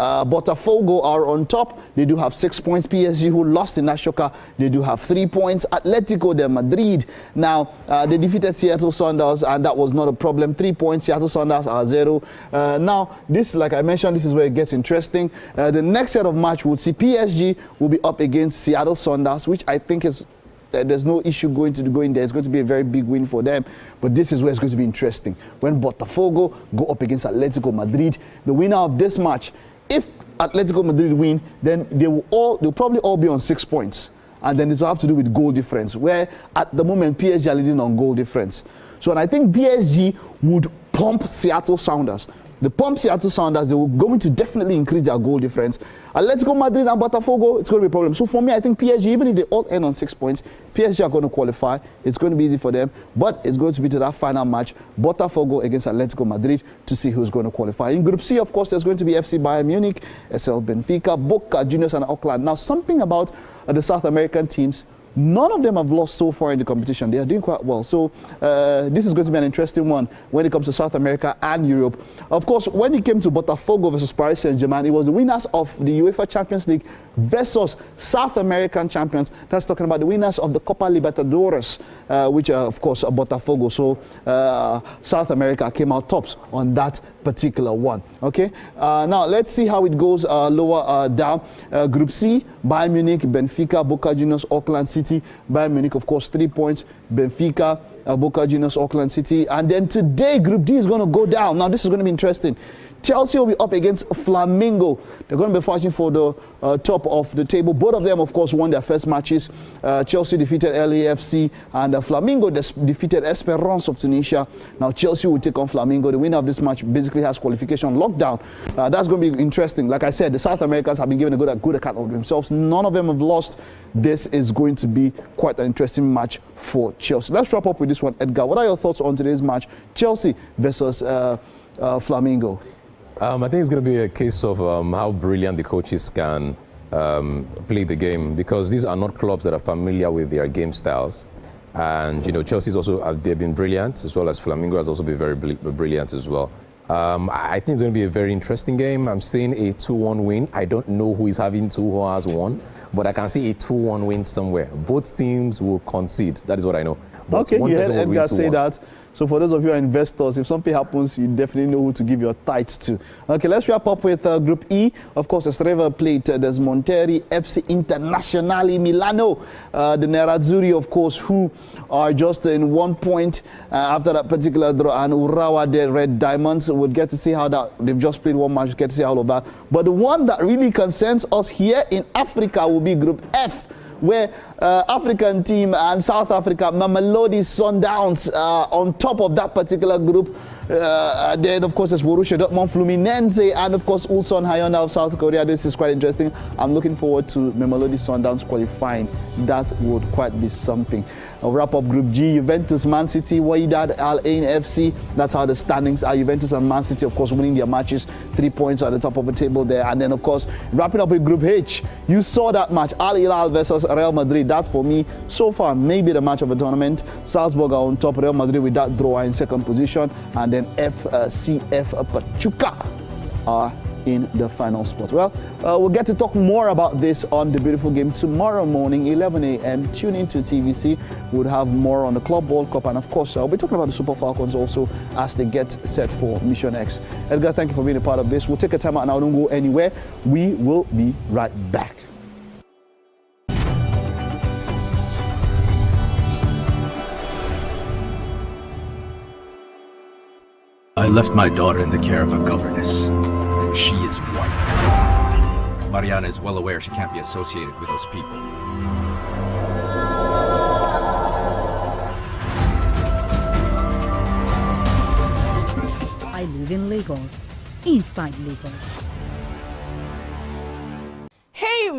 Botafogo are on top. They do have 6 points. PSG, who lost in Ashoka, they do have 3 points. Atletico de Madrid, now they defeated Seattle Sounders, and that was not a problem. 3 points. Seattle Sounders are 0. Now this, like I mentioned, this is where it gets interesting. The next set of match would see PSG will be up against Seattle Sounders, which I think is there's no issue going there. It's going to be a very big win for them. But this is where it's going to be interesting. When Botafogo go up against Atletico Madrid, the winner of this match, if Atletico Madrid win, then they'll probably all be on 6 points. And then it will have to do with goal difference, where at the moment PSG are leading on goal difference. So, and I think PSG would pump Seattle Sounders. The pump Seattle Sounders, they were going to definitely increase their goal difference. Atletico Madrid and Botafogo, it's going to be a problem. So for me, I think PSG, even if they all end on 6 points, PSG are going to qualify. It's going to be easy for them, but it's going to be to that final match, Botafogo against Atletico Madrid, to see who's going to qualify. In Group C, of course, there's going to be FC Bayern Munich, SL Benfica, Boca Juniors, and Auckland. Now, something about the South American teams, none of them have lost so far in the competition. They are doing quite well. So this is going to be an interesting one when it comes to South America and Europe. Of course, when it came to Botafogo versus Paris Saint-Germain, it was the winners of the UEFA Champions League versus South American champions. That's talking about the winners of the Copa Libertadores, which are, of course, Botafogo. So South America came out tops on that particular one. Okay, now let's see how it goes lower down. Group C, Bayern Munich, Benfica, Boca Juniors, Auckland City. Bayern Munich, of course, 3 points. Benfica, Boca Juniors, Auckland City. And then today, Group D is going to go down. Now this is going to be interesting. Chelsea will be up against Flamengo. They're going to be fighting for the top of the table. Both of them, of course, won their first matches. Chelsea defeated LAFC, and Flamengo defeated Esperance of Tunisia. Now Chelsea will take on Flamengo. The winner of this match basically has qualification locked down. That's going to be interesting. Like I said, the South Americans have been given a good account of themselves. None of them have lost. This is going to be quite an interesting match for Chelsea. Let's wrap up with this one, Edgar. What are your thoughts on today's match, Chelsea versus Flamengo? I think it's going to be a case of how brilliant the coaches can play the game, because these are not clubs that are familiar with their game styles. And, you know, Chelsea's also, they've been brilliant, as well as Flamengo has also been very brilliant as well. I think it's going to be a very interesting game. I'm seeing a 2-1 win. I don't know who is having 2 who has 1, but I can see a 2-1 win somewhere. Both teams will concede. That is what I know. But okay, you heard Edgar say that. So for those of you who are investors, if something happens, you definitely know who to give your tithes to. Okay, let's wrap up with Group E. Of course, Estrella played there's Monterrey, FC Internazionale Milano, the Nerazzurri, of course, who are just in 1 point after that particular draw, and Urawa, the Red Diamonds. We'll get to see how that, they've just played 1 match, get to see all of that. But the one that really concerns us here in Africa will be Group F, where African team and South Africa, Mamelodi Sundowns, on top of that particular group. Then, of course, there's Borussia Dortmund, Fluminense, and, of course, Ulsan Hyundai of South Korea. This is quite interesting. I'm looking forward to Mamelodi Sundowns qualifying. That would quite be something. I'll wrap up Group G, Juventus, Man City, Wydad, Al Ain FC. That's how the standings are. Juventus and Man City, of course, winning their matches. 3 points at the top of the table there. And then, of course, wrapping up with Group H. You saw that match, Al Hilal versus Real Madrid. That, for me, so far, maybe the match of the tournament. Salzburg are on top, Real Madrid with that draw in second position. And then FCF Pachuca are in the final spot. Well, we'll get to talk more about this on The Beautiful Game tomorrow morning, 11 a.m. Tune in to TVC. We'll have more on the Club World Cup, and of course, we'll be talking about the Super Falcons also as they get set for Mission X. Edgar, thank you for being a part of this. We'll take a time out now. Don't go anywhere. We will be right back. I left my daughter in the care of a governess. She is white. Mariana is well aware she can't be associated with those people. I live in Lagos, inside Lagos.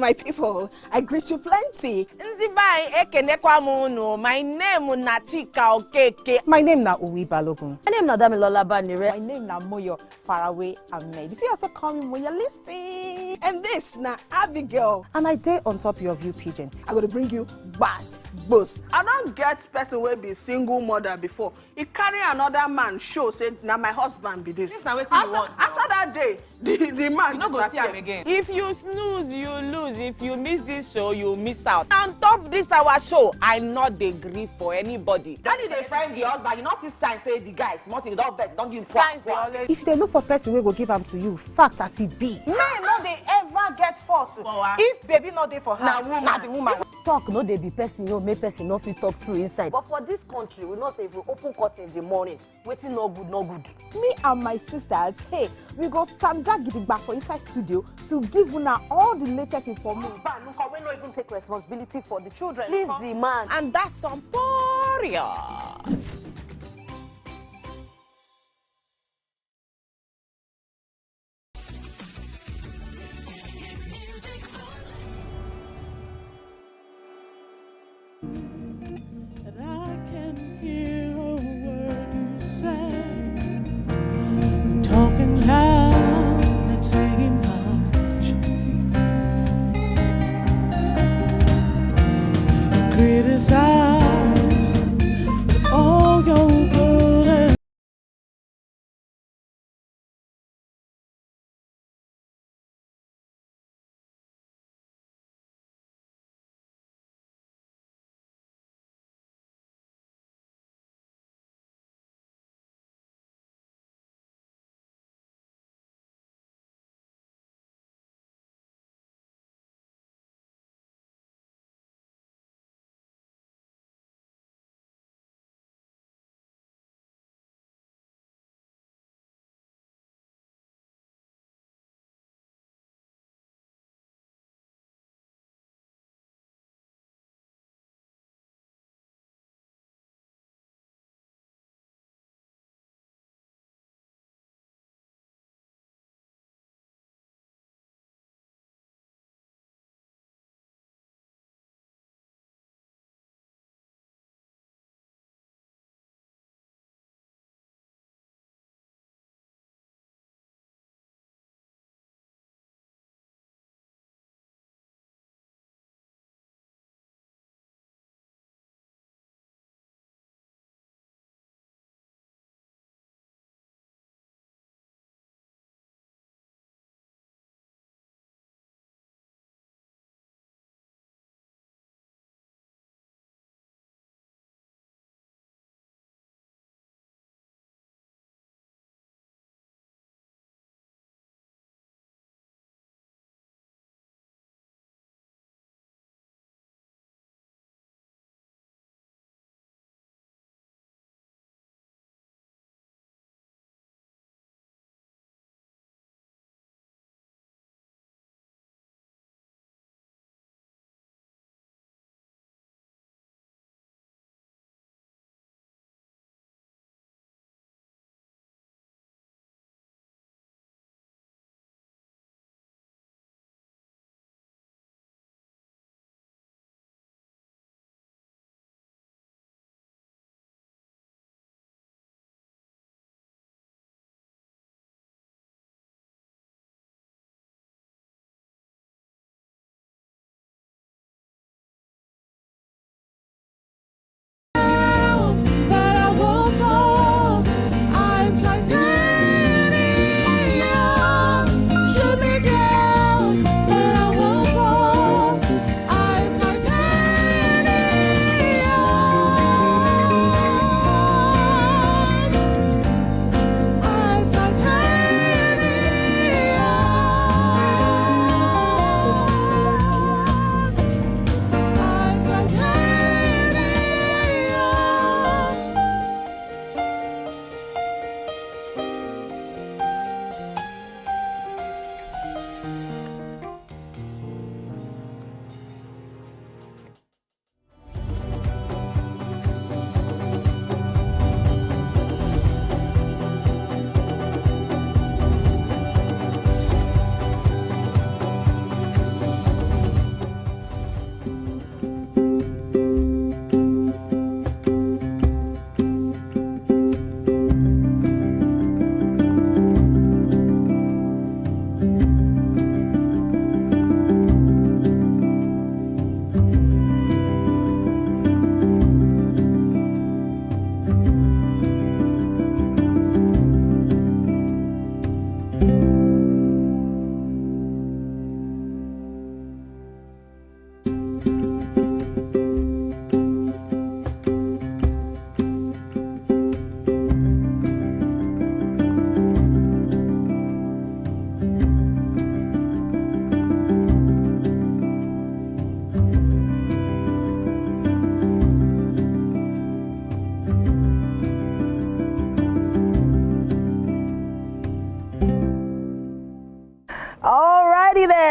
my people. I greet you plenty. My name na Chika Okeke. My name na Uwi Balogun. My name na Damilola Banire. My name na Moyo Faraway Ahmed. If you also call me Moyo Listy. And this na Abigail. And I dare on top of your view pigeon. I'm gonna bring you bass, boost. I don't get person will be single mother before. He carry another man show say now my husband be this. After that day, the man You no go see am again. If you snooze, you lose. If you miss this show, you miss out. On top this our show, I not dey gree for anybody. When they find the husband, you not see sign say the guy smart, you don't vex, don't give signs. If they look for person we go give them to you, fact as it be. Men no they ever get forced. If baby not there for her, na the woman. Talk no dey be person, you make person no fit talk true inside. But for this country, we not say if we open court in the morning, waiting no good, no good. Me and my sisters, hey, we go tanda gidigba for inside studio to give una all the latest information. Husband, we no even take responsibility for the children. Please the man. And that's some poria.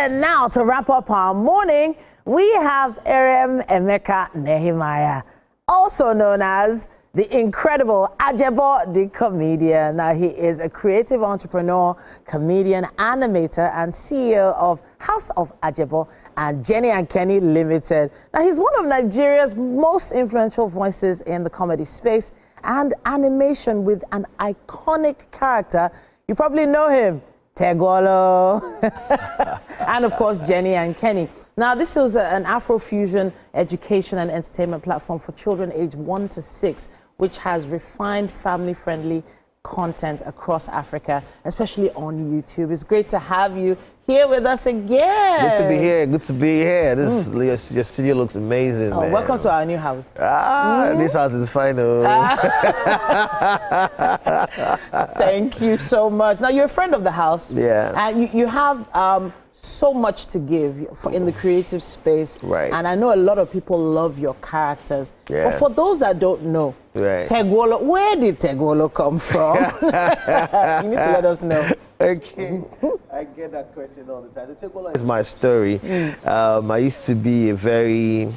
And now to wrap up our morning, we have Erem Emeka Nehemiah, also known as the incredible Ajebo the comedian. Now, he is a creative entrepreneur, comedian, animator, and CEO of House of Ajebo and Jenny and Kenny Limited. Now, he's one of Nigeria's most influential voices in the comedy space and animation with an iconic character. You probably know him, Tegwolo. And of course, Jenny and Kenny. Now, this is an Afrofusion education and entertainment platform for children aged 1 to 6, which has refined family-friendly content across Africa, especially on YouTube. It's great to have you here with us again. Good to be here. Good to be here. This your studio looks amazing. Oh, man. welcome to our new house. This house is fine. Thank you so much. Now, you're a friend of the house. Yeah. And you have so much to give in the creative space. Right. And I know a lot of people love your characters. Yeah. But for those that don't know, right. Tegwolo, where did Tegwolo come from? You need to let us know. Okay. I get that question all the time. So Tegwolo is my story. I used to be a very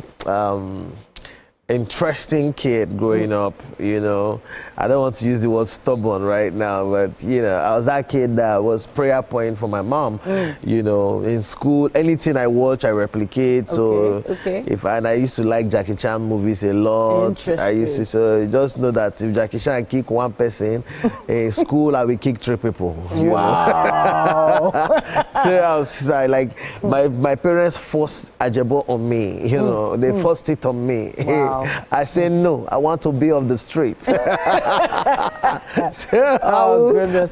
interesting kid growing up, you know. I don't want to use the word stubborn right now, but, you know, I was that kid that was prayer point for my mom, you know. In school, anything I watch, I replicate. So and I used to like Jackie Chan movies a lot. I used to, so just know that if Jackie Chan kick one person, in school, I will kick 3 people. Wow. So I was like, my parents forced Ajebo on me, you know. They forced it on me. Wow. I said, no, I want to be off the street. So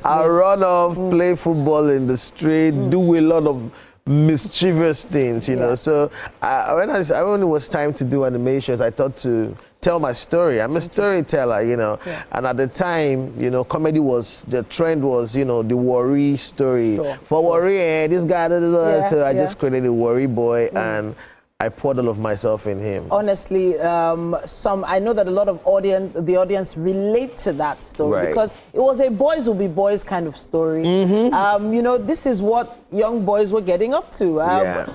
I run off, play football in the street, do a lot of mischievous things, you know. So when it was time to do animations, I thought to tell my story. I'm a storyteller, you know. And at the time, you know, comedy was, the trend was, you know, the worry story. For worry, this guy, so I just created a worry boy and I poured all of myself in him. Honestly, I know that a lot of the audience relate to that story because it was a boys will be boys kind of story. You know, this is what young boys were getting up to.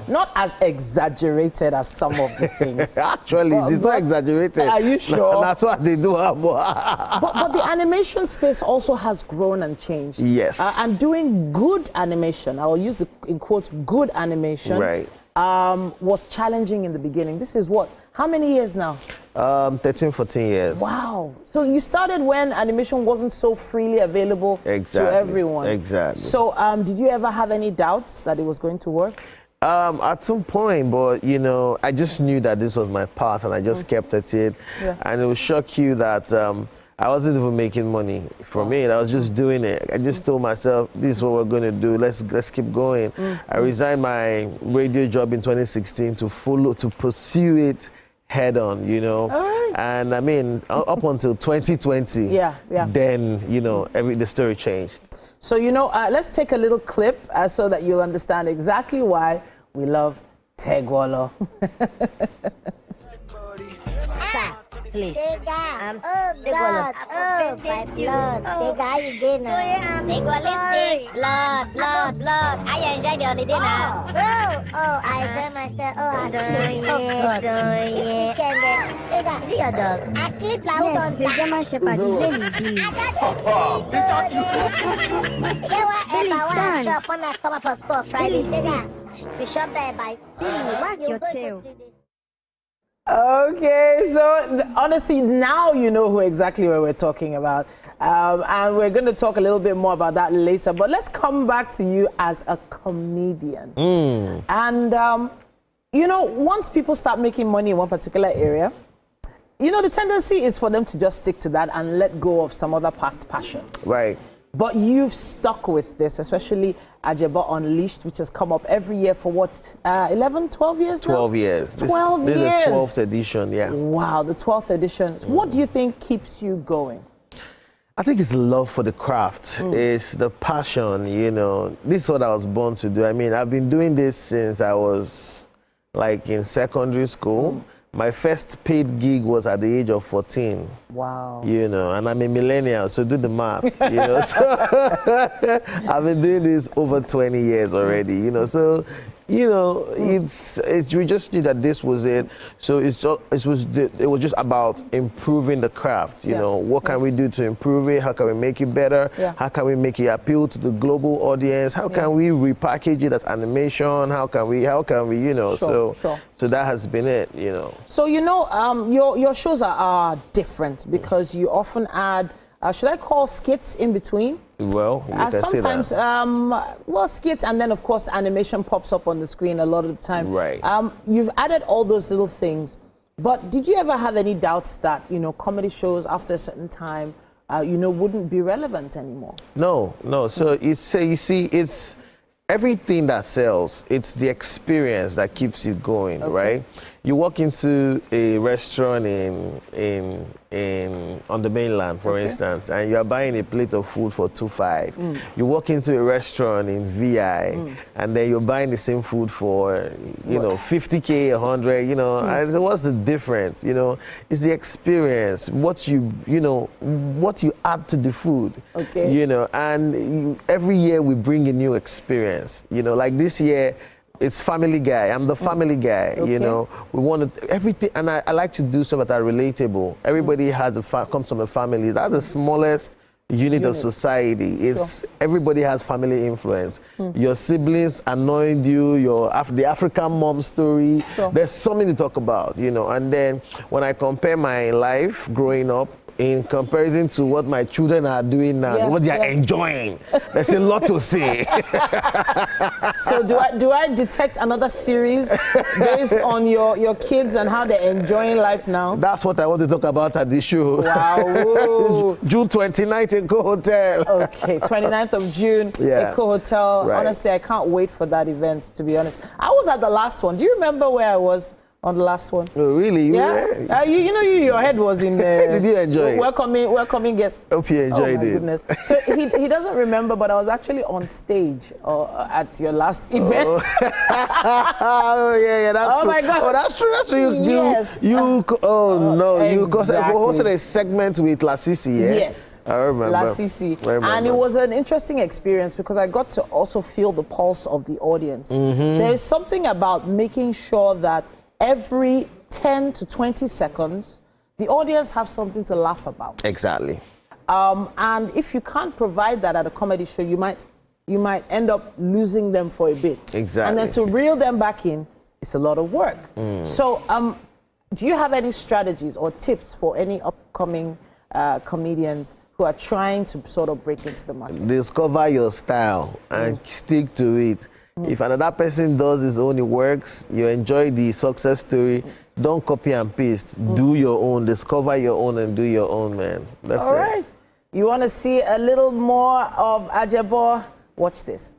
Not as exaggerated as some of the things. Actually, it's not exaggerated. Are you sure? That's what they do. But the animation space also has grown and changed. Yes. And doing good animation, I will use the, in quotes, good animation. Right. Was challenging in the beginning. This is what? How many years now? 13, 14 years. Wow. So you started when animation wasn't so freely available to everyone. Exactly. So did you ever have any doubts that it was going to work? At some point, but you know, I just knew that this was my path and I just kept at it. And it will shock you that I wasn't even making money from it. I was just doing it. I just told myself, this is what we're going to do. Let's keep going. I resigned my radio job in 2016 to pursue it head on, you know. And I mean, up until 2020, then, you know, the story changed. So, you know, let's take a little clip so that you'll understand exactly why we love Tegwolo. Please. Oh God, oh my blood. How you did now? Blood. I enjoyed the holiday now. I enjoy myself. I sleep. This weekend, see your dog. I sleep like who don't the German Shepherd is very You get one shop when I come up for school Friday. If you shop there by watch your tail. Okay, so honestly, now you know exactly what we're talking about. And we're going to talk a little bit more about that later. But let's come back to you as a comedian. And, you know, once people start making money in one particular area, you know, the tendency is for them to just stick to that and let go of some other past passions. Right. But you've stuck with this, especially Ajebo Unleashed, which has come up every year for what, 11, 12 years 12 now? years. 12 years. This is the 12th edition, yeah. Wow, the 12th edition. What do you think keeps you going? I think it's love for the craft. It's the passion, you know. This is what I was born to do. I mean, I've been doing this since I was like in secondary school. My first paid gig was at the age of 14. Wow. You know, and I'm a millennial, so do the math, you know. So I've been doing this over 20 years already, you know. So you know, we just knew that this was it. So it was just about improving the craft. You know, what can we do to improve it? How can we make it better? How can we make it appeal to the global audience? How can we repackage it as animation? How can we, you know? So that has been it, you know. So, you know, your shows are different because you often add, should I call skits in between? Well, you can sometimes, say that. well, skits, and then of course animation pops up on the screen a lot of the time. Right. You've added all those little things, but did you ever have any doubts that, you know, comedy shows after a certain time, you know, wouldn't be relevant anymore? No. So you see, it's everything that sells. It's the experience that keeps it going, right? You walk into a restaurant on the mainland, for instance, and you are buying a plate of food for $2.5. You walk into a restaurant in VI, and then you're buying the same food for, you know, $50K, $100. You know, and so what's the difference? You know, it's the experience. What you add to the food. Okay. You know, and every year we bring a new experience. You know, like this year, it's Family Guy. I'm the Family Guy. You know, we want to, everything, and I like to do something that are relatable. Everybody comes from a family. That's the smallest unit of society. It's everybody has family influence. Your siblings annoyed you. The African mom story. There's something to talk about, you know. And then when I compare my life growing up in comparison to what my children are doing now, what they are enjoying, there's a lot to say. So do I detect another series based on your kids and how they're enjoying life now? That's what I want to talk about at the show. Wow. June 29th, Eco Hotel. Okay, 29th of June, Eco Hotel. Right. Honestly, I can't wait for that event, to be honest. I was at the last one. Do you remember where I was on the last one? Oh, really? Yeah. Your head was in there. Did you enjoy it? Welcoming guests. Hope you enjoyed it. Goodness. So he doesn't remember, but I was actually on stage at your last event. Oh, yeah, that's true. Oh my God. Oh, that's true. You hosted a segment with Lasisi, yeah? Yes. I remember. Lasisi. And it was an interesting experience because I got to also feel the pulse of the audience. There's something about making sure that every 10 to 20 seconds, the audience have something to laugh about. Exactly. And if you can't provide that at a comedy show, you might end up losing them for a bit. Exactly. And then to reel them back in, it's a lot of work. So do you have any strategies or tips for any upcoming comedians who are trying to sort of break into the market? Discover your style and stick to it. If another person does his own, it works, you enjoy the success story, don't copy and paste. Do your own, discover your own and do your own, man. That's All right. You want to see a little more of Ajabo? Watch this.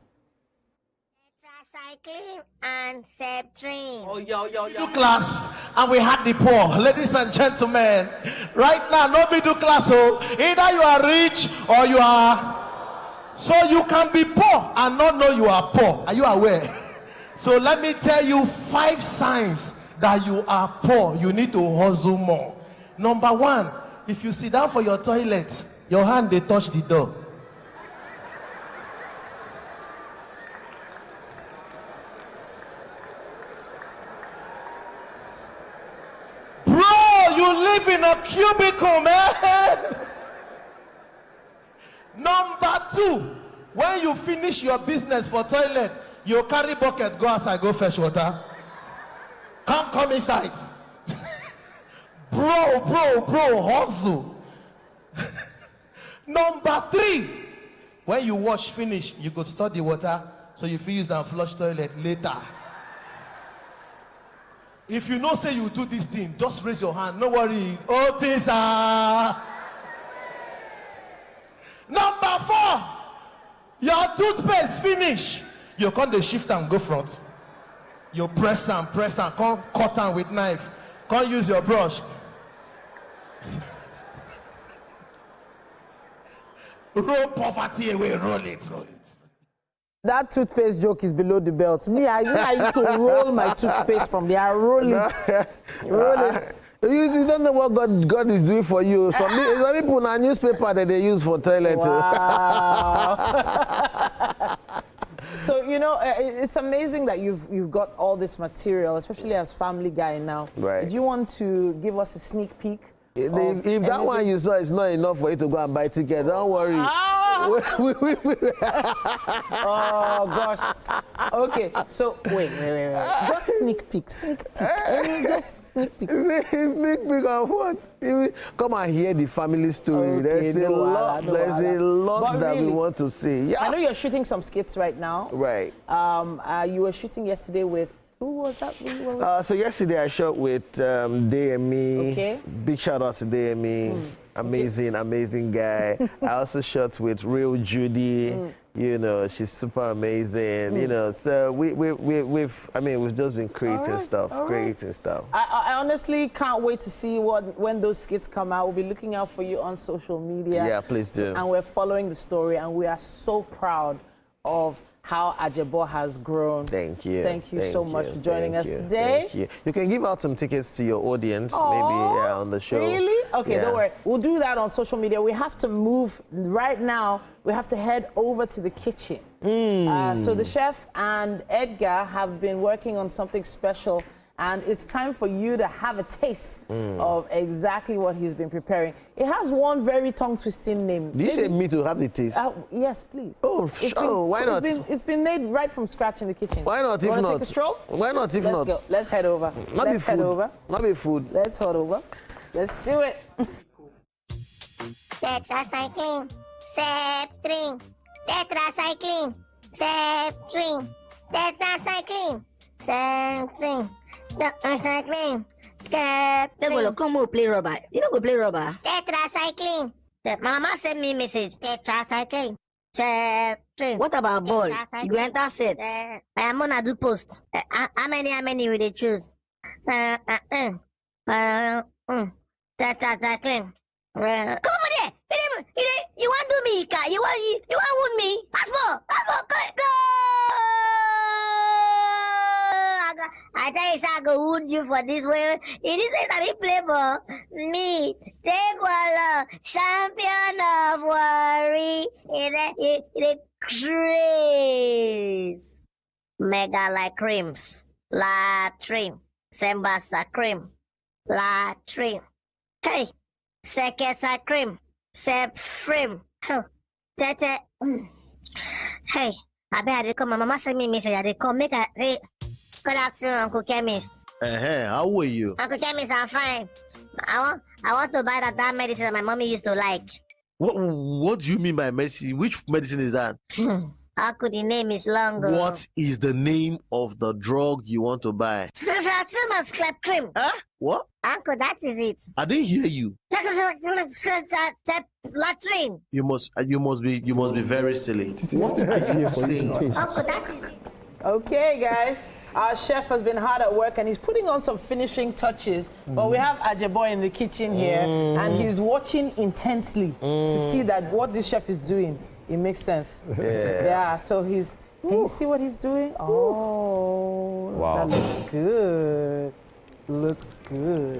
Tetracycline and Septrin. Oh, yo. Class, and we had the poor. Ladies and gentlemen, right now, no middle class. So either you are rich or you are... So you can be poor and not know you are poor. Are you aware? So let me tell you 5 signs that you are poor. You need to hustle more. Number 1, if you sit down for your toilet, your hand they touch the door. Bro, you live in a cubicle, man. Number 2, when you finish your business for toilet, you carry bucket, go outside, go fetch water. Come inside. Bro, hustle. Number 3, when you wash finish, you go store the water, so you feel use and flush toilet later. If you know say you do this thing, just raise your hand, no worry, all things are... Number 4, your toothpaste finish. You come the shift and go front. You press and come cut them with knife. Can't use your brush. Roll poverty away, roll it. That toothpaste joke is below the belt. Me, I used to roll my toothpaste from there. I roll it. You don't know what God is doing for you. Some people in newspaper that they use for toilet. Wow. So you know, it's amazing that you've got all this material, especially as Family Guy now. Right. Do you want to give us a sneak peek? If that one you saw is not enough for you to go and buy ticket, don't worry. Oh gosh. Okay. So wait. Just sneak peek. Just sneak peek. Sneak peek of what? Come and hear the family story. Okay, There's a lot that really, we want to see. Yeah. I know you're shooting some skits right now. Right. You were shooting yesterday with. Who was that? So yesterday I shot with DME. Okay. Big shout out to DME. Amazing guy. I also shot with Real Judy. You know, she's super amazing. You know, so we've just been creating stuff. I honestly can't wait to see when those skits come out. We'll be looking out for you on social media. Yeah, please do. And we're following the story, and we are so proud of how Ajebo has grown. Thank you. Thank you so much for joining us today. Thank you. You can give out some tickets to your audience, maybe on the show. Really? Okay, Yeah. don't worry. We'll do that on social media. We have to move right now. We have to head over to the kitchen. So the chef and Edgar have been working on something special, and it's time for you to have a taste of exactly what he's been preparing. It has one very tongue-twisting name. Do you say me to have the taste? Yes, please. Why not? It's been made right from scratch in the kitchen. Why not, if Wanna not? take a stroll? Why not, if not? Let's go. Let's head over. Let's head over. Not be food. Let's head over. Let's do it. Tetracycline, Septrin, tetracycline, Septrin, tetracycline, Septrin, tetracycline, Septrin. Come on, play rubber. You don't go play rubber. Tetracycline. My mama sent me a message. Tetracycline, Septrin. What about ball? You go enter set. I am gonna do post. How many will they choose? Tetracycline. Come over there. You want to do me, Ika? You want wound me? Passport. Go. I tell you, I go wound you for this way. It is a big play ball. Me, Teguala, champion of worry. It craze. Mega like creams. La trim. Sembasa cream. La trim. Hey. Sekesa cream. Sep frame. Tete. Hey. I bet they come. My mama sent me a message. They come make a. Good afternoon, Uncle Chemist. How are you? Uncle Chemist, I'm fine. I want to buy that medicine that my mommy used to like. What do you mean by medicine? Which medicine is that? Uncle, the name is long. What is the name of the drug you want to buy? Sclep cream. Huh? What? Uncle, that is it. I didn't hear you. Latrine. You must be very silly. What are you saying? Uncle, that is it. Okay, guys. Our chef has been hard at work and he's putting on some finishing touches. But we have Ajebo in the kitchen here and he's watching intensely to see that what this chef is doing, it makes sense. Yeah, so can you see what he's doing? Oh, wow. That looks good. Looks good.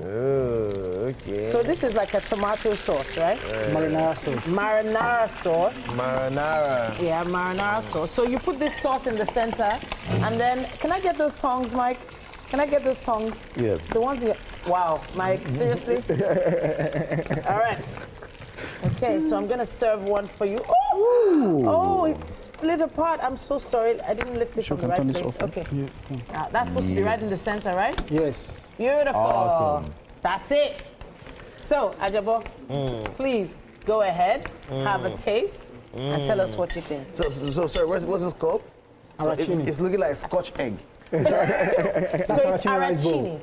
Okay. So this is like a tomato sauce, right? Marinara sauce. Marinara sauce. Marinara. Yeah, marinara sauce. So you put this sauce in the center, and then can I get those tongs, Mike? Can I get those tongs? Yeah. The ones you. Wow, Mike, seriously? All right. Okay, so I'm gonna serve one for you. Oh, it split apart. I'm so sorry. I didn't lift it from the right place. Okay. That's supposed to be right in the center, right? Yes. Beautiful. Awesome. That's it. So, Ajebo, please go ahead, have a taste, and tell us what you think. So sorry, what's this called? Arancini. It's looking like Scotch egg. So it's arancini.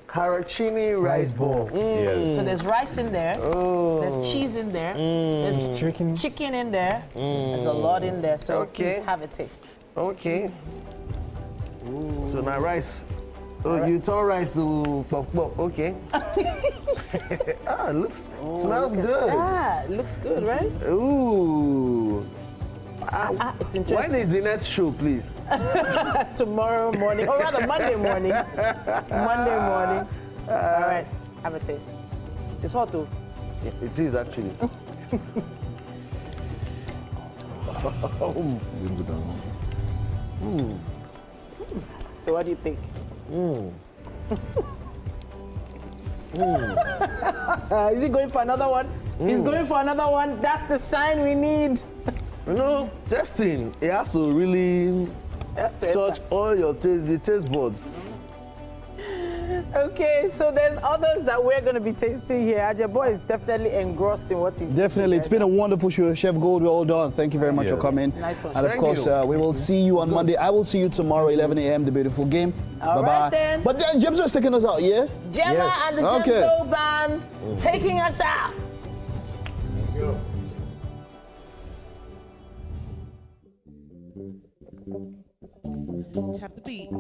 Caracini rice ball. So there's rice in there, there's cheese in there, there's chicken in there, there's a lot in there, so please have a taste. Okay. So now rice. Oh, you turn rice to pop. Okay. Smells good. Ah, it looks good, right? Ooh. It's interesting. When is the next show, please? Tomorrow morning, or rather Monday morning. Monday morning. All right, have a taste. It's hot too. It is actually. So what do you think? Is he going for another one? He's going for another one. That's the sign we need. You know, testing, it has to really touch all your the taste buds. Okay, so there's others that we're going to be tasting here. Aja boy is definitely engrossed in what he's Definitely. It's been a wonderful show. Chef Gold, well done. Thank you very much for coming. Nice one. And of course, we will see you on Monday. I will see you tomorrow, 11 a.m., the beautiful game. All Bye-bye. right, then. But then Jemzo is taking us out, yeah? Gemma and the Jemzo Band taking us out. Tap the beat.